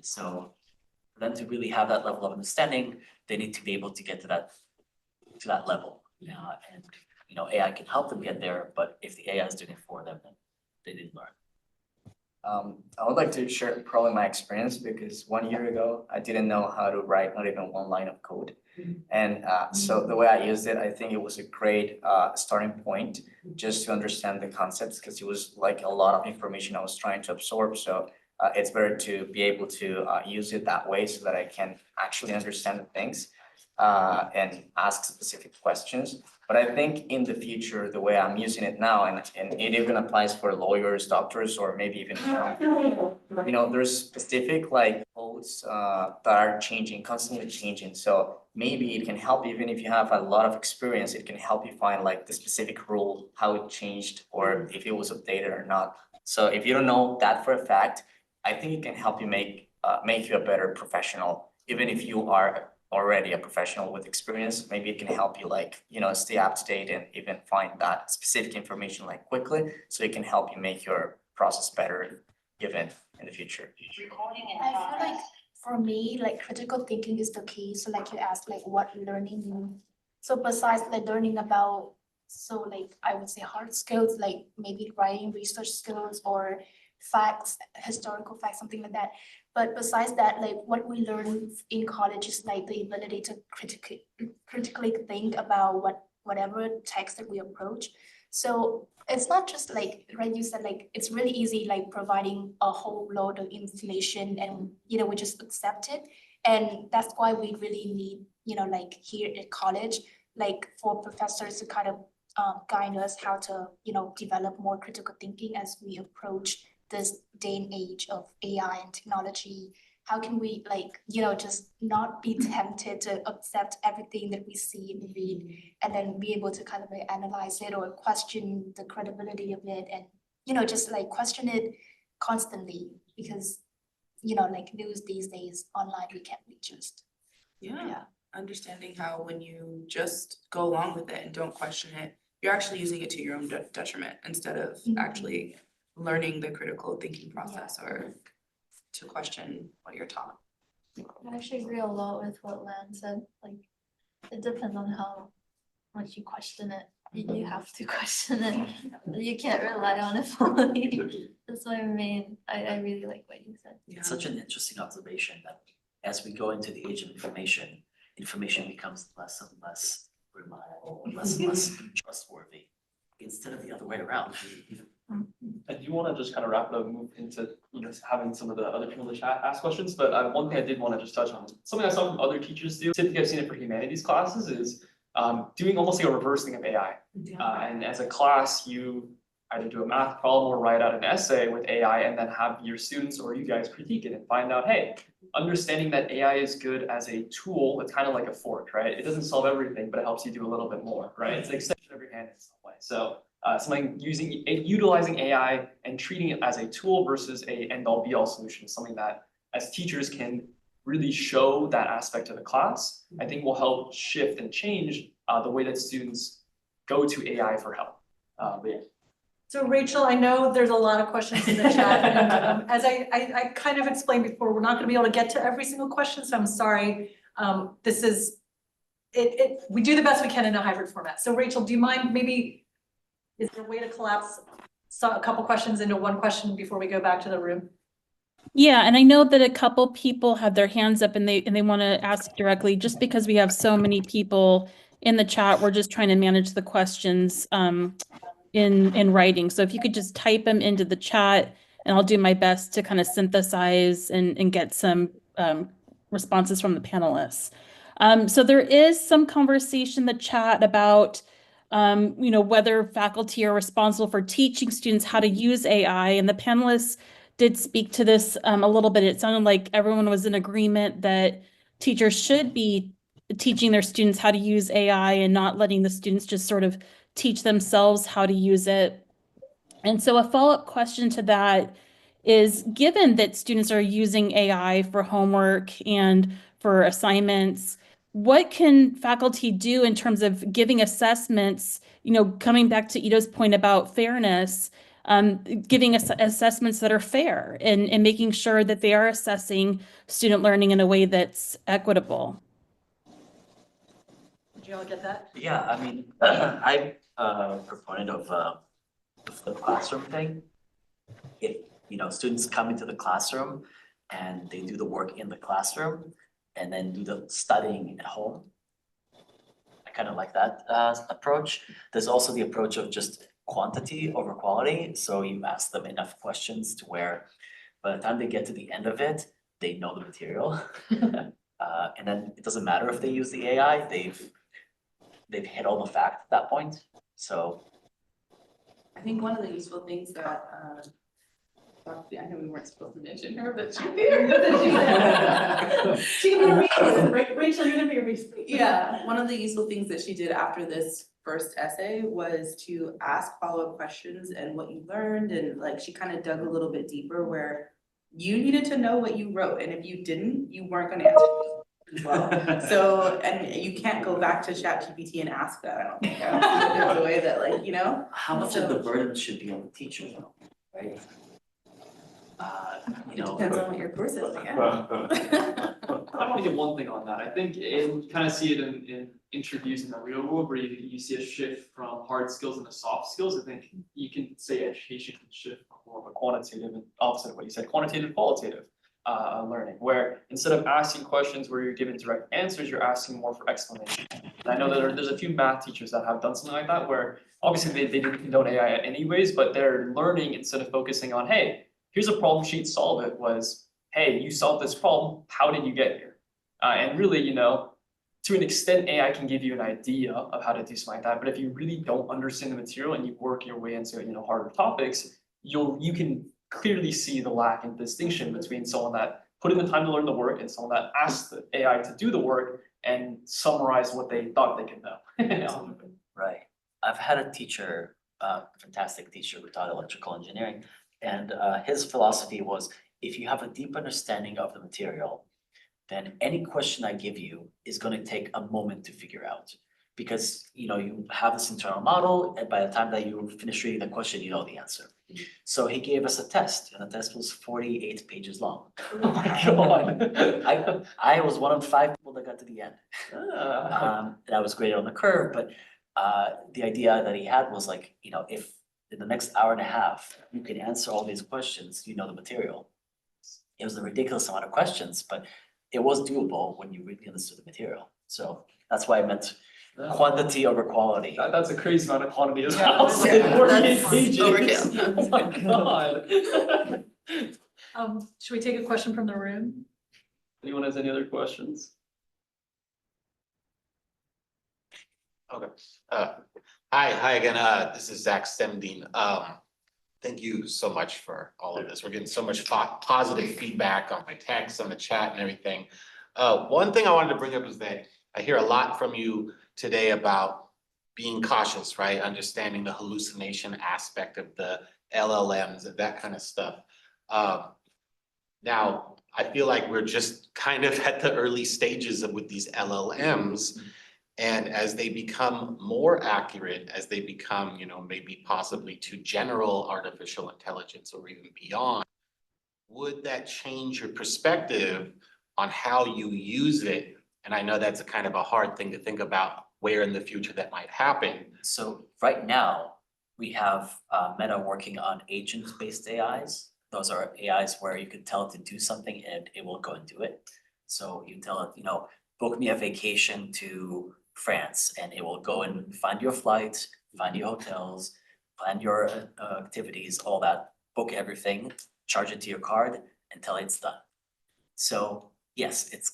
So for them to really have that level of understanding, they need to be able to get to that level. And you know, AI can help them get there, but if the AI is doing it for them, then they didn't learn. I would like to share probably my experience because 1 year ago, I didn't know how to write not even one line of code. And so the way I used it, I think it was a great starting point just to understand the concepts because it was like a lot of information I was trying to absorb. So it's better to be able to use it that way so that I can actually understand the things and ask specific questions. But I think in the future, the way I'm using it now, and it even applies for lawyers, doctors, or maybe even, you know, there's specific like codes that are changing, constantly changing. So maybe it can help even if you have a lot of experience, it can help you find like the specific rule, how it changed, or if it was updated or not. So if you don't know that for a fact, I think it can help you make you a better professional, even if you are already a professional with experience. Maybe it can help you like, you know, stay up to date and even find that specific information like quickly, so it can help you make your process better even in the future. I feel like for me, like critical thinking is the key. So like you asked, like what learning mean. So besides like learning about, so like I would say hard skills, like maybe writing research skills or facts, historical facts, something like that. But besides that, like what we learn in college is like the ability to critically think about whatever text that we approach. So it's not just like, right, you said like, it's really easy like providing a whole load of information and, you know, we just accept it. And that's why we really need, you know, like here at college, like for professors to kind of guide us how to, you know, develop more critical thinking as we approach this day and age of AI and technology. How can we like, you know, just not be tempted to accept everything that we see and read and then be able to kind of like analyze it or question the credibility of it and, you know, just like question it constantly because, you know, like news these days online, we can't be just. Yeah, understanding how when you just go along with it and don't question it, you're actually using it to your own detriment instead of actually learning the critical thinking process or to question what you're taught. I actually agree a lot with what Lan said, like, it depends on how much you question it. You have to question it, you can't rely on it fully. That's what I mean, I really like what you said. It's such an interesting observation that as we go into the age of information, information becomes less and less reliable, less and less trustworthy, instead of the other way around. I do wanna just kind of wrap it up and move into, having some of the other people in the chat ask questions, but one thing I did wanna just touch on, something I saw from other teachers do, typically I've seen it for humanities classes, is doing almost like a reverse thing of AI. And as a class, you either do a math problem or write out an essay with AI and then have your students or you guys critique it and find out, hey, understanding that AI is good as a tool, it's kind of like a fork, right? It doesn't solve everything, but it helps you do a little bit more, right? It's an extension of your hand in some way. So utilizing AI and treating it as a tool versus a end-all be-all solution is something that as teachers can really show that aspect of the class, I think will help shift and change the way that students go to AI for help. But yeah. So Rachel, I know there's a lot of questions in the chat, and as I kind of explained before, we're not gonna be able to get to every single question, so I'm sorry. This is, we do the best we can in a hybrid format. So Rachel, do you mind maybe, is there a way to collapse a couple questions into one question before we go back to the room? Yeah, and I know that a couple people have their hands up and they want to ask directly. Just because we have so many people in the chat, we're just trying to manage the questions in writing. So if you could just type them into the chat, and I'll do my best to kind of synthesize and get some responses from the panelists. So there is some conversation in the chat about whether faculty are responsible for teaching students how to use AI, and the panelists did speak to this a little bit. It sounded like everyone was in agreement that teachers should be teaching their students how to use AI and not letting the students just sort of teach themselves how to use it. And so a follow-up question to that is, given that students are using AI for homework and for assignments, what can faculty do in terms of giving assessments, coming back to Ito's point about fairness, giving assessments that are fair and making sure that they are assessing student learning in a way that's equitable? Did you all get that? Yeah, I mean, I'm a proponent of the flipped classroom thing. If, students come into the classroom and they do the work in the classroom and then do the studying at home, I kind of like that approach. There's also the approach of just quantity over quality. So you ask them enough questions to where by the time they get to the end of it, they know the material. And then it doesn't matter if they use the AI, they've hit all the facts at that point. So I think one of the useful things that, I know we weren't supposed to mention her, but she's here. She can be Rachel, you're gonna be a Yeah, one of the useful things that she did after this first essay was to ask follow-up questions and what you learned, and like she kind of dug a little bit deeper where you needed to know what you wrote, and if you didn't, you weren't gonna answer as well. So, and you can't go back to ChatGPT and ask that, I don't think. I don't think there's a way that how much of the burden should be on the teacher though, right? It depends on what your course is, I guess. I want to get one thing on that. I think you kind of see it in interviews in the real world where you see a shift from hard skills into soft skills. I think you can say education can shift from more of a quantitative and opposite of what you said, quantitative, qualitative learning, where instead of asking questions where you're given direct answers, you're asking more for explanation. And I know that there's a few math teachers that have done something like that, where obviously they didn't condone AI anyways, but they're learning instead of focusing on, hey, here's a problem sheet, solve it, was, hey, you solved this problem, how did you get here? And really, to an extent, AI can give you an idea of how to do something like that, but if you really don't understand the material and you work your way into, harder topics, you can clearly see the lack in distinction between someone that put in the time to learn the work and someone that asked the AI to do the work and summarize what they thought they could know. Right. I've had a teacher, a fantastic teacher who taught electrical engineering, and his philosophy was, if you have a deep understanding of the material, then any question I give you is going to take a moment to figure out. Because you have this internal model, and by the time that you finish reading the question, you know the answer. So he gave us a test, and the test was 48 pages long. Oh my God. I was one of 5 people that got to the end. And I was graded on the curve, but the idea that he had was like, if in the next hour and a half, you can answer all these questions, you know the material. It was a ridiculous amount of questions, but it was doable when you really understood the material. So that's why I meant quantity over quality. That's a crazy amount of quantity as Yeah, well. yeah, 48 that's pages. overkill. Oh my god. Should we take a question from the room? Anyone has any other questions? Okay. Hi again. This is Zach Stemdine. Thank you so much for all of this. We're getting so much positive feedback on my text, on the chat and everything. One thing I wanted to bring up is that I hear a lot from you today about being cautious, right? Understanding the hallucination aspect of the LLMs and that kind of stuff. Now, I feel like we're just kind of at the early stages of with these LLMs. And as they become more accurate, as they become, you know, maybe possibly to general artificial intelligence or even beyond, would that change your perspective on how you use it? And I know that's a kind of a hard thing to think about where in the future that might happen. So right now, we have Meta working on agent-based AIs. Those are AIs where you can tell it to do something and it will go and do it. So you tell it, you know, book me a vacation to France, and it will go and find your flights, find your hotels, plan your activities, all that, book everything, charge it to your card, and tell it it's done. So yes, it's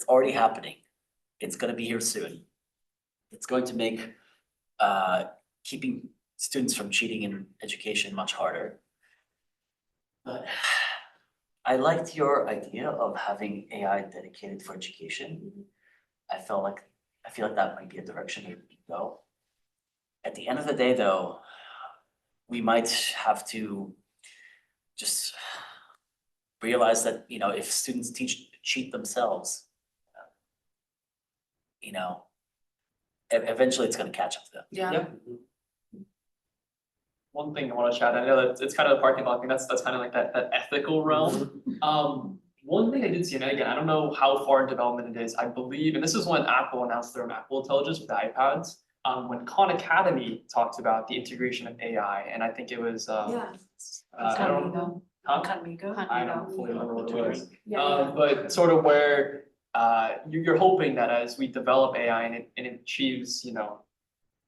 already happening. It's gonna be here soon. It's going to make keeping students from cheating in education much harder. But I liked your idea of having AI dedicated for education. I feel like that might be a direction we could go. At the end of the day, though, we might have to just realize that, you know, if students cheat themselves, you know, eventually it's gonna catch up to them. Yeah. One thing I want to chat, I know that it's kind of the parking lot thing, that's kind of like that ethical realm. One thing I did see, and again, I don't know how far in development it is, I believe, and this is when Apple announced their Apple Intelligence with the iPads. When Khan Academy talked about the integration of AI, and I think it was, I don't know. Huh? I don't fully remember what it was. But sort of where, you're hoping that as we develop AI and it achieves, you know,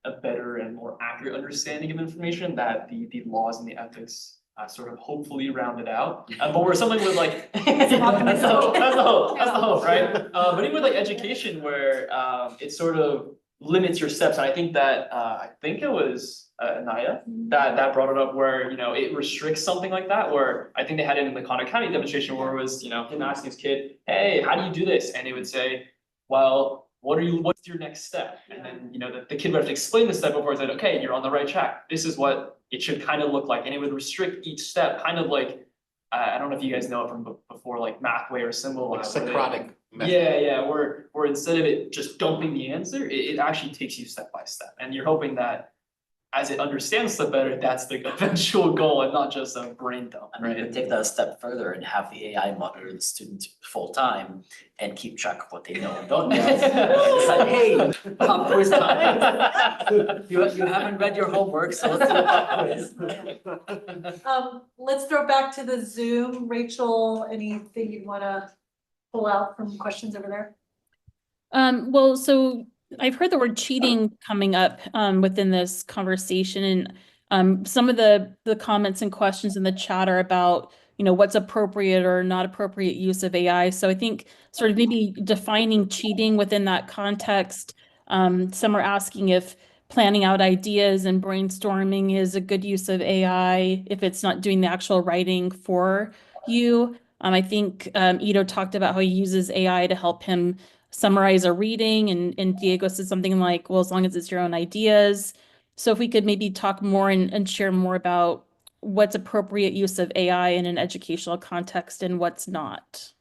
a better and more accurate understanding of information, that the laws and the ethics sort of hopefully rounded out. But we're something with like, that's the hope, right? But even with like education where it sort of limits your steps, and I think that I think it was Naya that brought it up, where, you know, it restricts something like that, where I think they had it in the Khan Academy demonstration where it was, you know, him asking his kid, hey, how do you do this? And he would say, well, what's your next step? And then, you know, the kid would have to explain the step before he said, okay, you're on the right track. This is what it should kind of look like. And it would restrict each step, kind of like, I don't know if you guys know it from before, like Mathway or Symbol. Like Socratic method. Yeah, where instead of it just dumping the answer, it actually takes you step by step. And you're hoping that as it understands stuff better, that's the eventual goal and not just a brain dump, I mean, you could take that a step further and have the AI monitor the student full time and keep track of what they know and don't know. It's like, hey, pop quiz time. You haven't read your homework, so let's do a pop quiz. Let's throw back to the Zoom. Rachel, anything you'd wanna pull out from questions over there? Well, so I've heard the word cheating coming up within this conversation, and some of the comments and questions in the chat are about, you know, what's appropriate or not appropriate use of AI. So I think sort of maybe defining cheating within that context. Some are asking if planning out ideas and brainstorming is a good use of AI if it's not doing the actual writing for you. I think Ito talked about how he uses AI to help him summarize a reading, and Diego said something like, well, as long as it's your own ideas. So if we could maybe talk more and share more about what's appropriate use of AI in an educational context and what's not.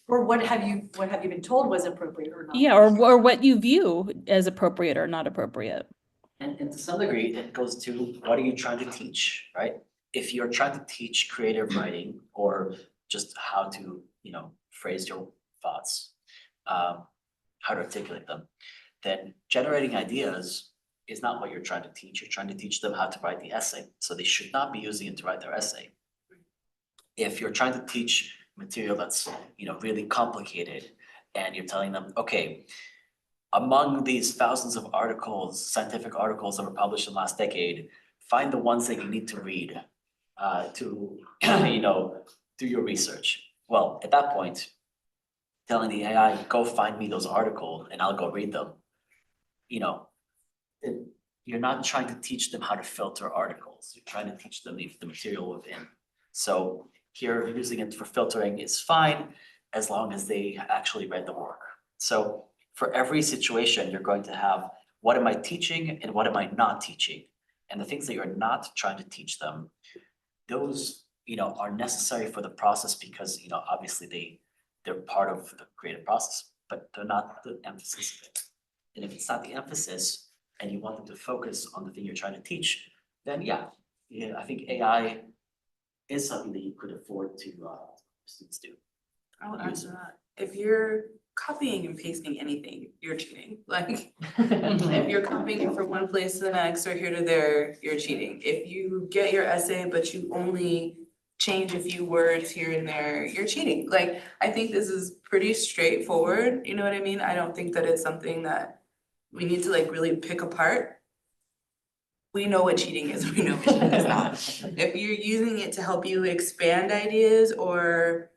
Or what have you been told was appropriate or not? Yeah, or what you view as appropriate or not appropriate. And to some degree, it goes to what are you trying to teach, right? If you're trying to teach creative writing or just how to, you know, phrase your thoughts, how to articulate them, then generating ideas is not what you're trying to teach. You're trying to teach them how to write the essay. So they should not be using it to write their essay. If you're trying to teach material that's, really complicated, and you're telling them, okay, among these thousands of articles, scientific articles that were published in the last decade, find the ones that you need to read to, do your research. Well, at that point, telling the AI, go find me those articles and I'll go read them. You're not trying to teach them how to filter articles. You're trying to teach them the material within. So here, using it for filtering is fine as long as they actually read the work. So for every situation, you're going to have, what am I teaching and what am I not teaching? And the things that you're not trying to teach them, those, are necessary for the process because, obviously they're part of the creative process, but they're not the emphasis of it. And if it's not the emphasis and you want them to focus on the thing you're trying to teach, then yeah, I think AI is something that you could afford to students do. I'll add to that. If you're copying and pasting anything, you're cheating. Like, if you're copying it from one place to the next or here to there, you're cheating. If you get your essay, but you only change a few words here and there, you're cheating. Like, I think this is pretty straightforward, you know what I mean? I don't think that it's something that we need to like really pick apart. We know what cheating is, we know what cheating is not. If you're using it to help you expand ideas or,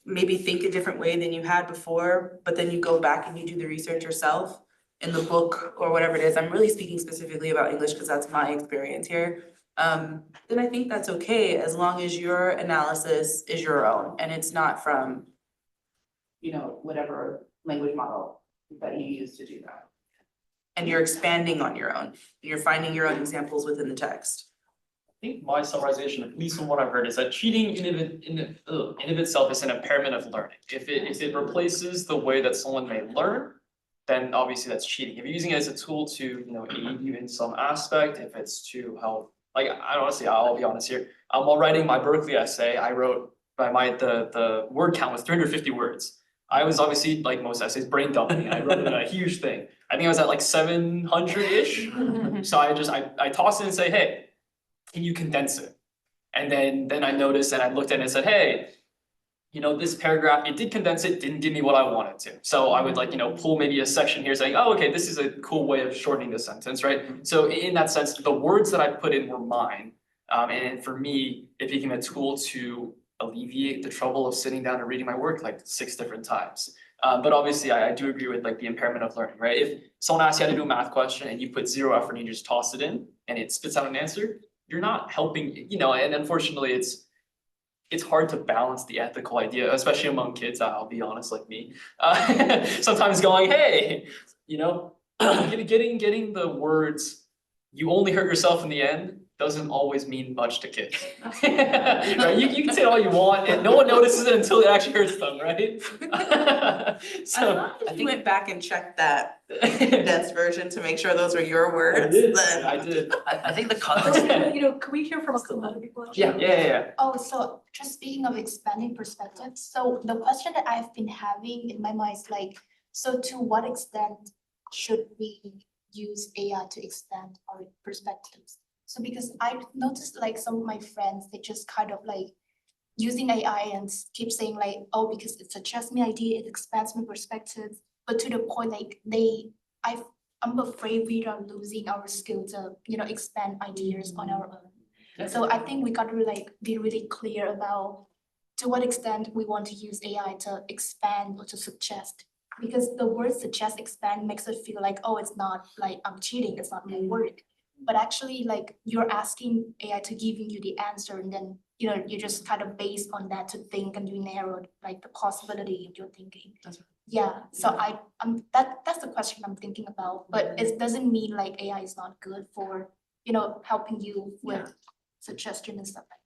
maybe think a different way than you had before, but then you go back and you do the research yourself in the book or whatever it is. I'm really speaking specifically about English because that's my experience here. Then I think that's okay as long as your analysis is your own and it's not from, whatever language model that you use to do that. And you're expanding on your own. You're finding your own examples within the text. I think my summarization, at least from what I've heard, is that cheating in of itself is an impairment of learning. If it replaces the way that someone may learn, then obviously that's cheating. If you're using it as a tool to, aid you in some aspect, if it's to help, like, I'll be honest here. While writing my Berkeley essay, I wrote the word count was 350 words. I was obviously, like most essays, brain dumping, and I wrote a huge thing. I think I was at like 700-ish. So I tossed it and say, hey, can you condense it? And then I noticed and I looked at it and said, hey, this paragraph, it did condense it, didn't give me what I wanted to. So I would pull maybe a section here saying, oh, okay, this is a cool way of shortening the sentence, right? So in that sense, the words that I put in were mine. And for me, it became a tool to alleviate the trouble of sitting down and reading my work like 6 different times. But obviously I do agree with the impairment of learning, right? If someone asks you how to do a math question and you put 0 effort and you just toss it in and it spits out an answer, you're not helping, and unfortunately it's hard to balance the ethical idea, especially among kids, I'll be honest, like me. Sometimes going, hey, getting the words, you only hurt yourself in the end, doesn't always mean much to kids. Right? You can say it all you want and no one notices it until it actually hurts them, right? So I think went back and checked that condensed version to make sure those are your words. I did. I think the context. Can we hear from a colleague? Yeah. Oh, so just speaking of expanding perspectives, so the question that I've been having in my mind is like, so to what extent should we use AI to expand our perspectives? So because I noticed like some of my friends, they just kind of like using AI and keep saying like, oh, because it suggests me idea, it expands my perspective. But to the point like I'm afraid we are losing our skill to, expand ideas on our own. So I think we got to be really clear about to what extent we want to use AI to expand or to suggest. Because the word suggest, expand makes it feel like, oh, it's not like I'm cheating, it's not my work. But actually you're asking AI to giving you the answer and then, you just kind of based on that to think and you narrow the possibility of your thinking. That's right. Yeah, so that's the question I'm thinking about, but it doesn't mean like AI is not good for, helping you with suggestion and stuff like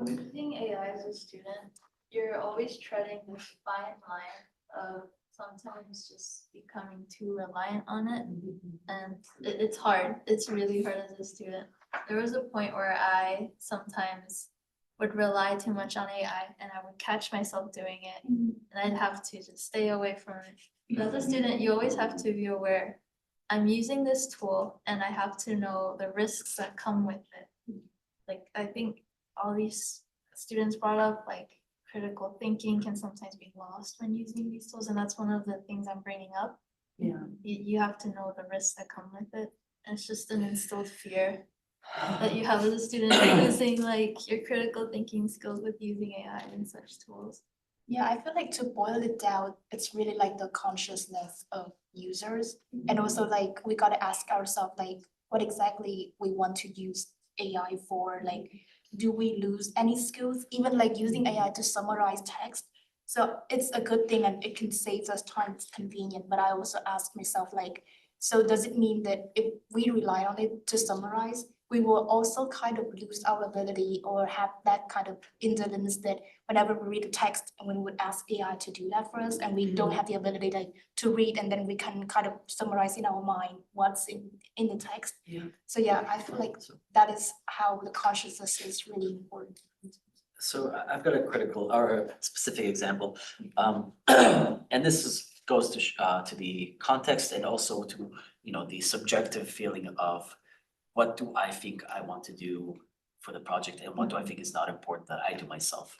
that. Using AI as a student, you're always treading this fine line of sometimes just becoming too reliant on it. And it's hard. It's really hard as a student. There was a point where I sometimes would rely too much on AI and I would catch myself doing it and I'd have to just stay away from it. But as a student, you always have to be aware, I'm using this tool and I have to know the risks that come with it. Like I think all these students brought up, like critical thinking can sometimes be lost when using these tools, and that's one of the things I'm bringing up. Yeah. You have to know the risks that come with it. And it's just an instilled fear that you have as a student, losing like your critical thinking skills with using AI and such tools. Yeah, I feel like to boil it down, it's really like the consciousness of users. And also like we gotta ask ourselves like what exactly we want to use AI for. Like, do we lose any skills? Even like using AI to summarize text. So it's a good thing and it can save us time, it's convenient, but I also ask myself like, so does it mean that if we rely on it to summarize, we will also kind of lose our ability or have that kind of indolence that whenever we read a text and we would ask AI to do that for us and we don't have the ability to read and then we can kind of summarize in our mind what's in the text. Yeah. So yeah, I feel like that is how the consciousness is really important. So I've got a critical or a specific example. And this goes to the context and also to, the subjective feeling of what do I think I want to do for the project and what do I think is not important that I do myself.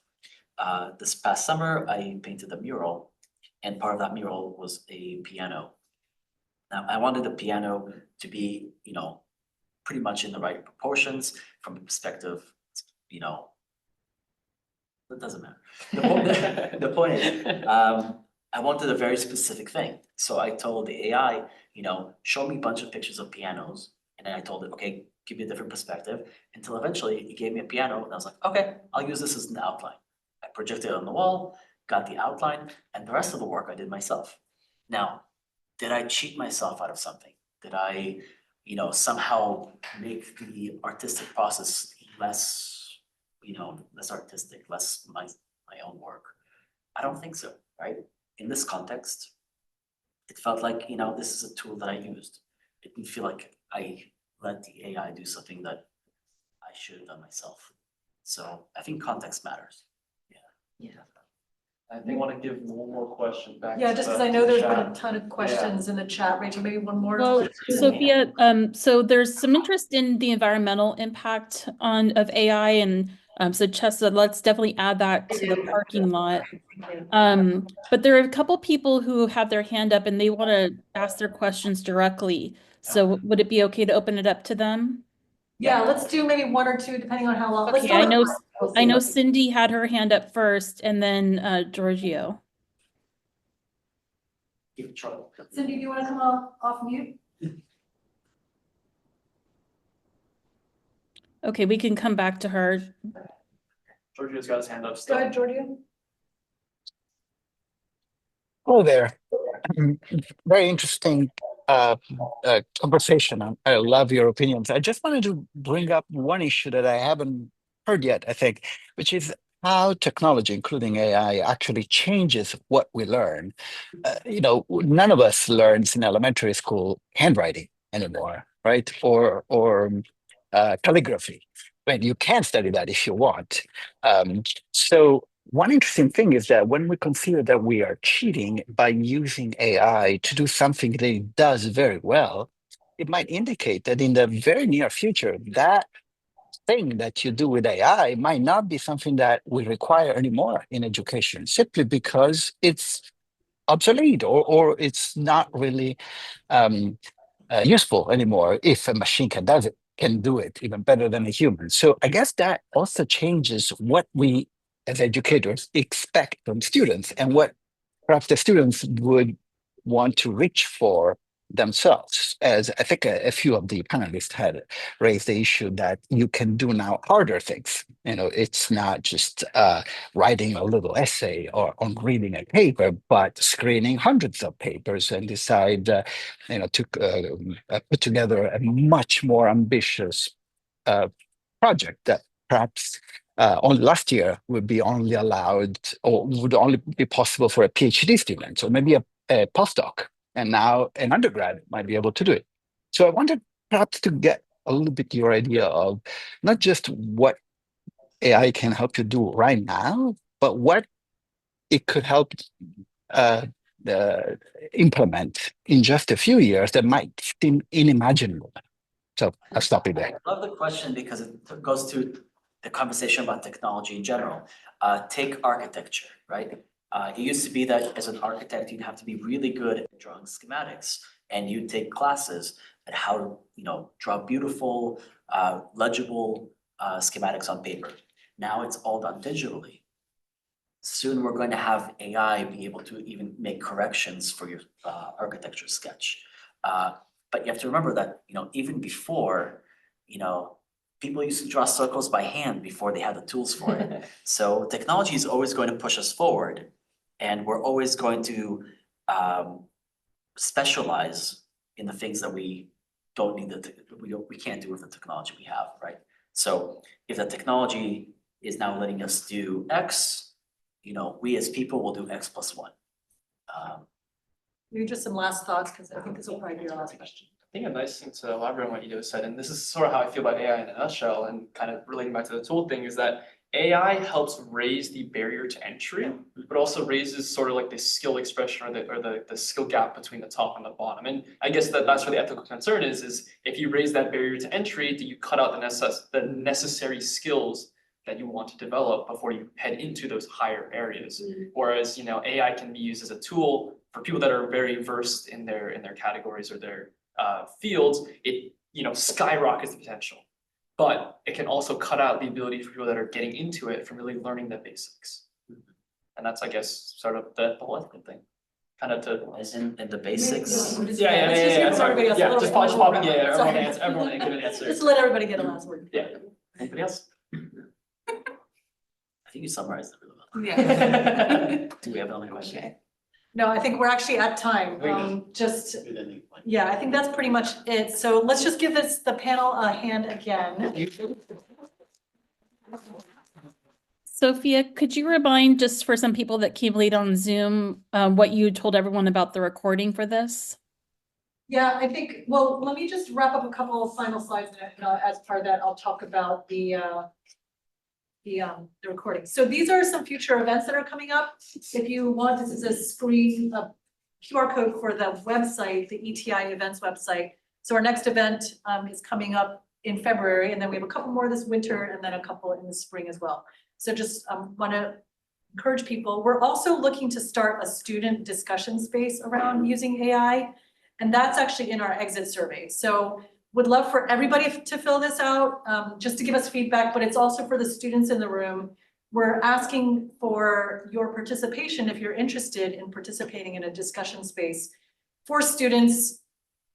This past summer, I painted a mural and part of that mural was a piano. Now, I wanted the piano to be, pretty much in the right proportions from a perspective, it doesn't matter. The point is, I wanted a very specific thing. So I told the AI, show me a bunch of pictures of pianos. And then I told it, okay, give me a different perspective until eventually it gave me a piano. And I was like, okay, I'll use this as an outline. I projected it on the wall, got the outline, and the rest of the work I did myself. Now, did I cheat myself out of something? Did I, somehow make the artistic process less, less artistic, less my own work? I don't think so, right? In this context, it felt like, this is a tool that I used. It didn't feel like I let the AI do something that I should have done myself. So I think context matters. I think I want to give one more question back. Yeah, to just the- because I to know the there's chat. been a ton of questions in the chat. Rachel, maybe one more. Well, Sophia, so there's some interest in the environmental impact of AI, and so Chessa, let's definitely add that to the parking lot. But there are a couple people who have their hand up and they want to ask their questions directly. So would it be okay to open it up to them? Yeah, let's do maybe one or two, depending on how long. Let's Okay, go I know, to- we'll I see. know Cindy had her hand up first, and then Giorgio. Give it a try. Cindy, do you want to come off mute? Okay, we can come back to her. Giorgio's got his hand up Go still. ahead, Giorgio. Hello there. Very interesting conversation. I love your opinions. I just wanted to bring up one issue that I haven't heard yet, I think, which is how technology, including AI, actually changes what we learn. None of us learns in elementary school handwriting anymore, right? Or calligraphy. I mean, you can study that if you want. So one interesting thing is that when we consider that we are cheating by using AI to do something that it does very well, it might indicate that in the very near future, that thing that you do with AI might not be something that we require anymore in education, simply because it's obsolete or it's not really useful anymore if a machine can do it even better than a human. So I guess that also changes what we as educators expect from students and what perhaps the students would want to reach for themselves. As I think a few of the panelists had raised the issue that you can do now harder things. It's not just writing a little essay or on reading a paper, but screening hundreds of papers and decide, to put together a much more ambitious project that perhaps only last year would be only allowed or would only be possible for a PhD student or maybe a postdoc. And now an undergrad might be able to do it. So I wanted perhaps to get a little bit your idea of not just what AI can help you do right now, but what it could help uh, implement in just a few years that might seem unimaginable. So I'll stop it there. I love the question because it goes to the conversation about technology in general. Take architecture, right? It used to be that as an architect, you'd have to be really good at drawing schematics, and you'd take classes at how to, draw beautiful, legible schematics on paper. Now it's all done digitally. Soon we're going to have AI be able to even make corrections for your architecture sketch. But you have to remember that, even before, people used to draw circles by hand before they had the tools for it. So technology is always going to push us forward, and we're always going to specialize in the things that we don't need we can't do with the technology we have, right? So if the technology is now letting us do X, we as people will do X plus 1. Maybe just some last thoughts, because I think this will probably be our last question. I think a nice thing to elaborate on what Ido said, and this is sort of how I feel about AI in a nutshell, and kind of relating back to the tool thing, is that AI helps raise the barrier to entry, but also raises sort of like the skill expression or the skill gap between the top and the bottom. And I guess that's where the ethical concern is if you raise that barrier to entry, do you cut out the necessary skills that you want to develop before you head into those higher areas? Whereas, AI can be used as a tool for people that are very versed in their categories or their fields. It, skyrockets the potential. But it can also cut out the ability for people that are getting into it from really learning the basics. And that's, I guess, sort of the whole ethical thing. Kind of to. As in the basics. Yeah. Let's just give everybody else a little Just bit more pop, room. everyone Sorry. answer, everyone give an answer. Just let everybody get a last word. Yeah. Anybody else? I think you summarized it really well. Yeah. Do we have another question? Okay. No, I think we're actually at time. Yeah, I think that's pretty much it. So let's just give the panel a hand again. Sophia, could you remind, just for some people that came late on Zoom, what you told everyone about the recording for this? Yeah, I think, well, let me just wrap up a couple of final slides, and as part of that, I'll talk about the recording. So these are some future events that are coming up. If you want, this is a screen, a QR code for the website, the ETI events website. So our next event is coming up in February, and then we have a couple more this winter, and then a couple in the spring as well. So just want to encourage people. We're also looking to start a student discussion space around using AI, and that's actually in our exit survey. So would love for everybody to fill this out, just to give us feedback, but it's also for the students in the room. We're asking for your participation if you're interested in participating in a discussion space for students,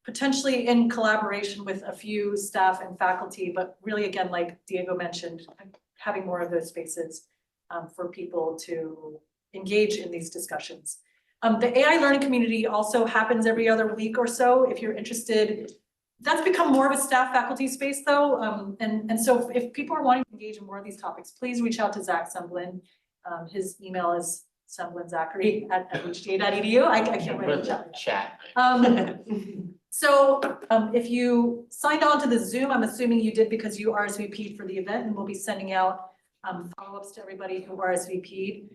potentially in collaboration with a few staff and faculty, but really, again, like Diego mentioned, having more of those spaces for people to engage in these discussions. The AI learning community also happens every other week or so. If you're interested, that's become more of a staff faculty space though. And so if people are wanting to engage in more of these topics, please reach out to Zach Semblin. His email is semblinzachary@hga.edu. I can't write it in chat. So if you signed on to the Zoom, I'm assuming you did because you RSVP'd for the event, and we'll be sending out follow-ups to everybody who RSVP'd.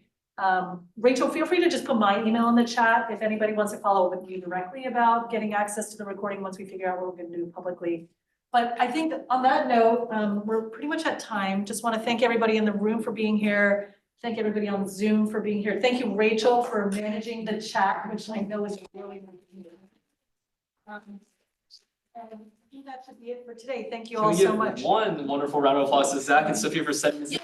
Rachel, feel free to just put my email in the chat if anybody wants to follow up with me directly about getting access to the recording once we figure out what we're going to do publicly. But I think on that note, we're pretty much at time. Just want to thank everybody in the room for being here. Thank everybody on Zoom for being here. Thank you, Rachel, for managing the chat, which I know is really and that should be it for today. Thank you all so much. One wonderful round of applause to Zach and Sophia for setting this.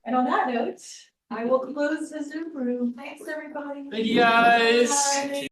And on that note, I will close the Zoom room. Thanks, everybody. Thank you guys. Bye.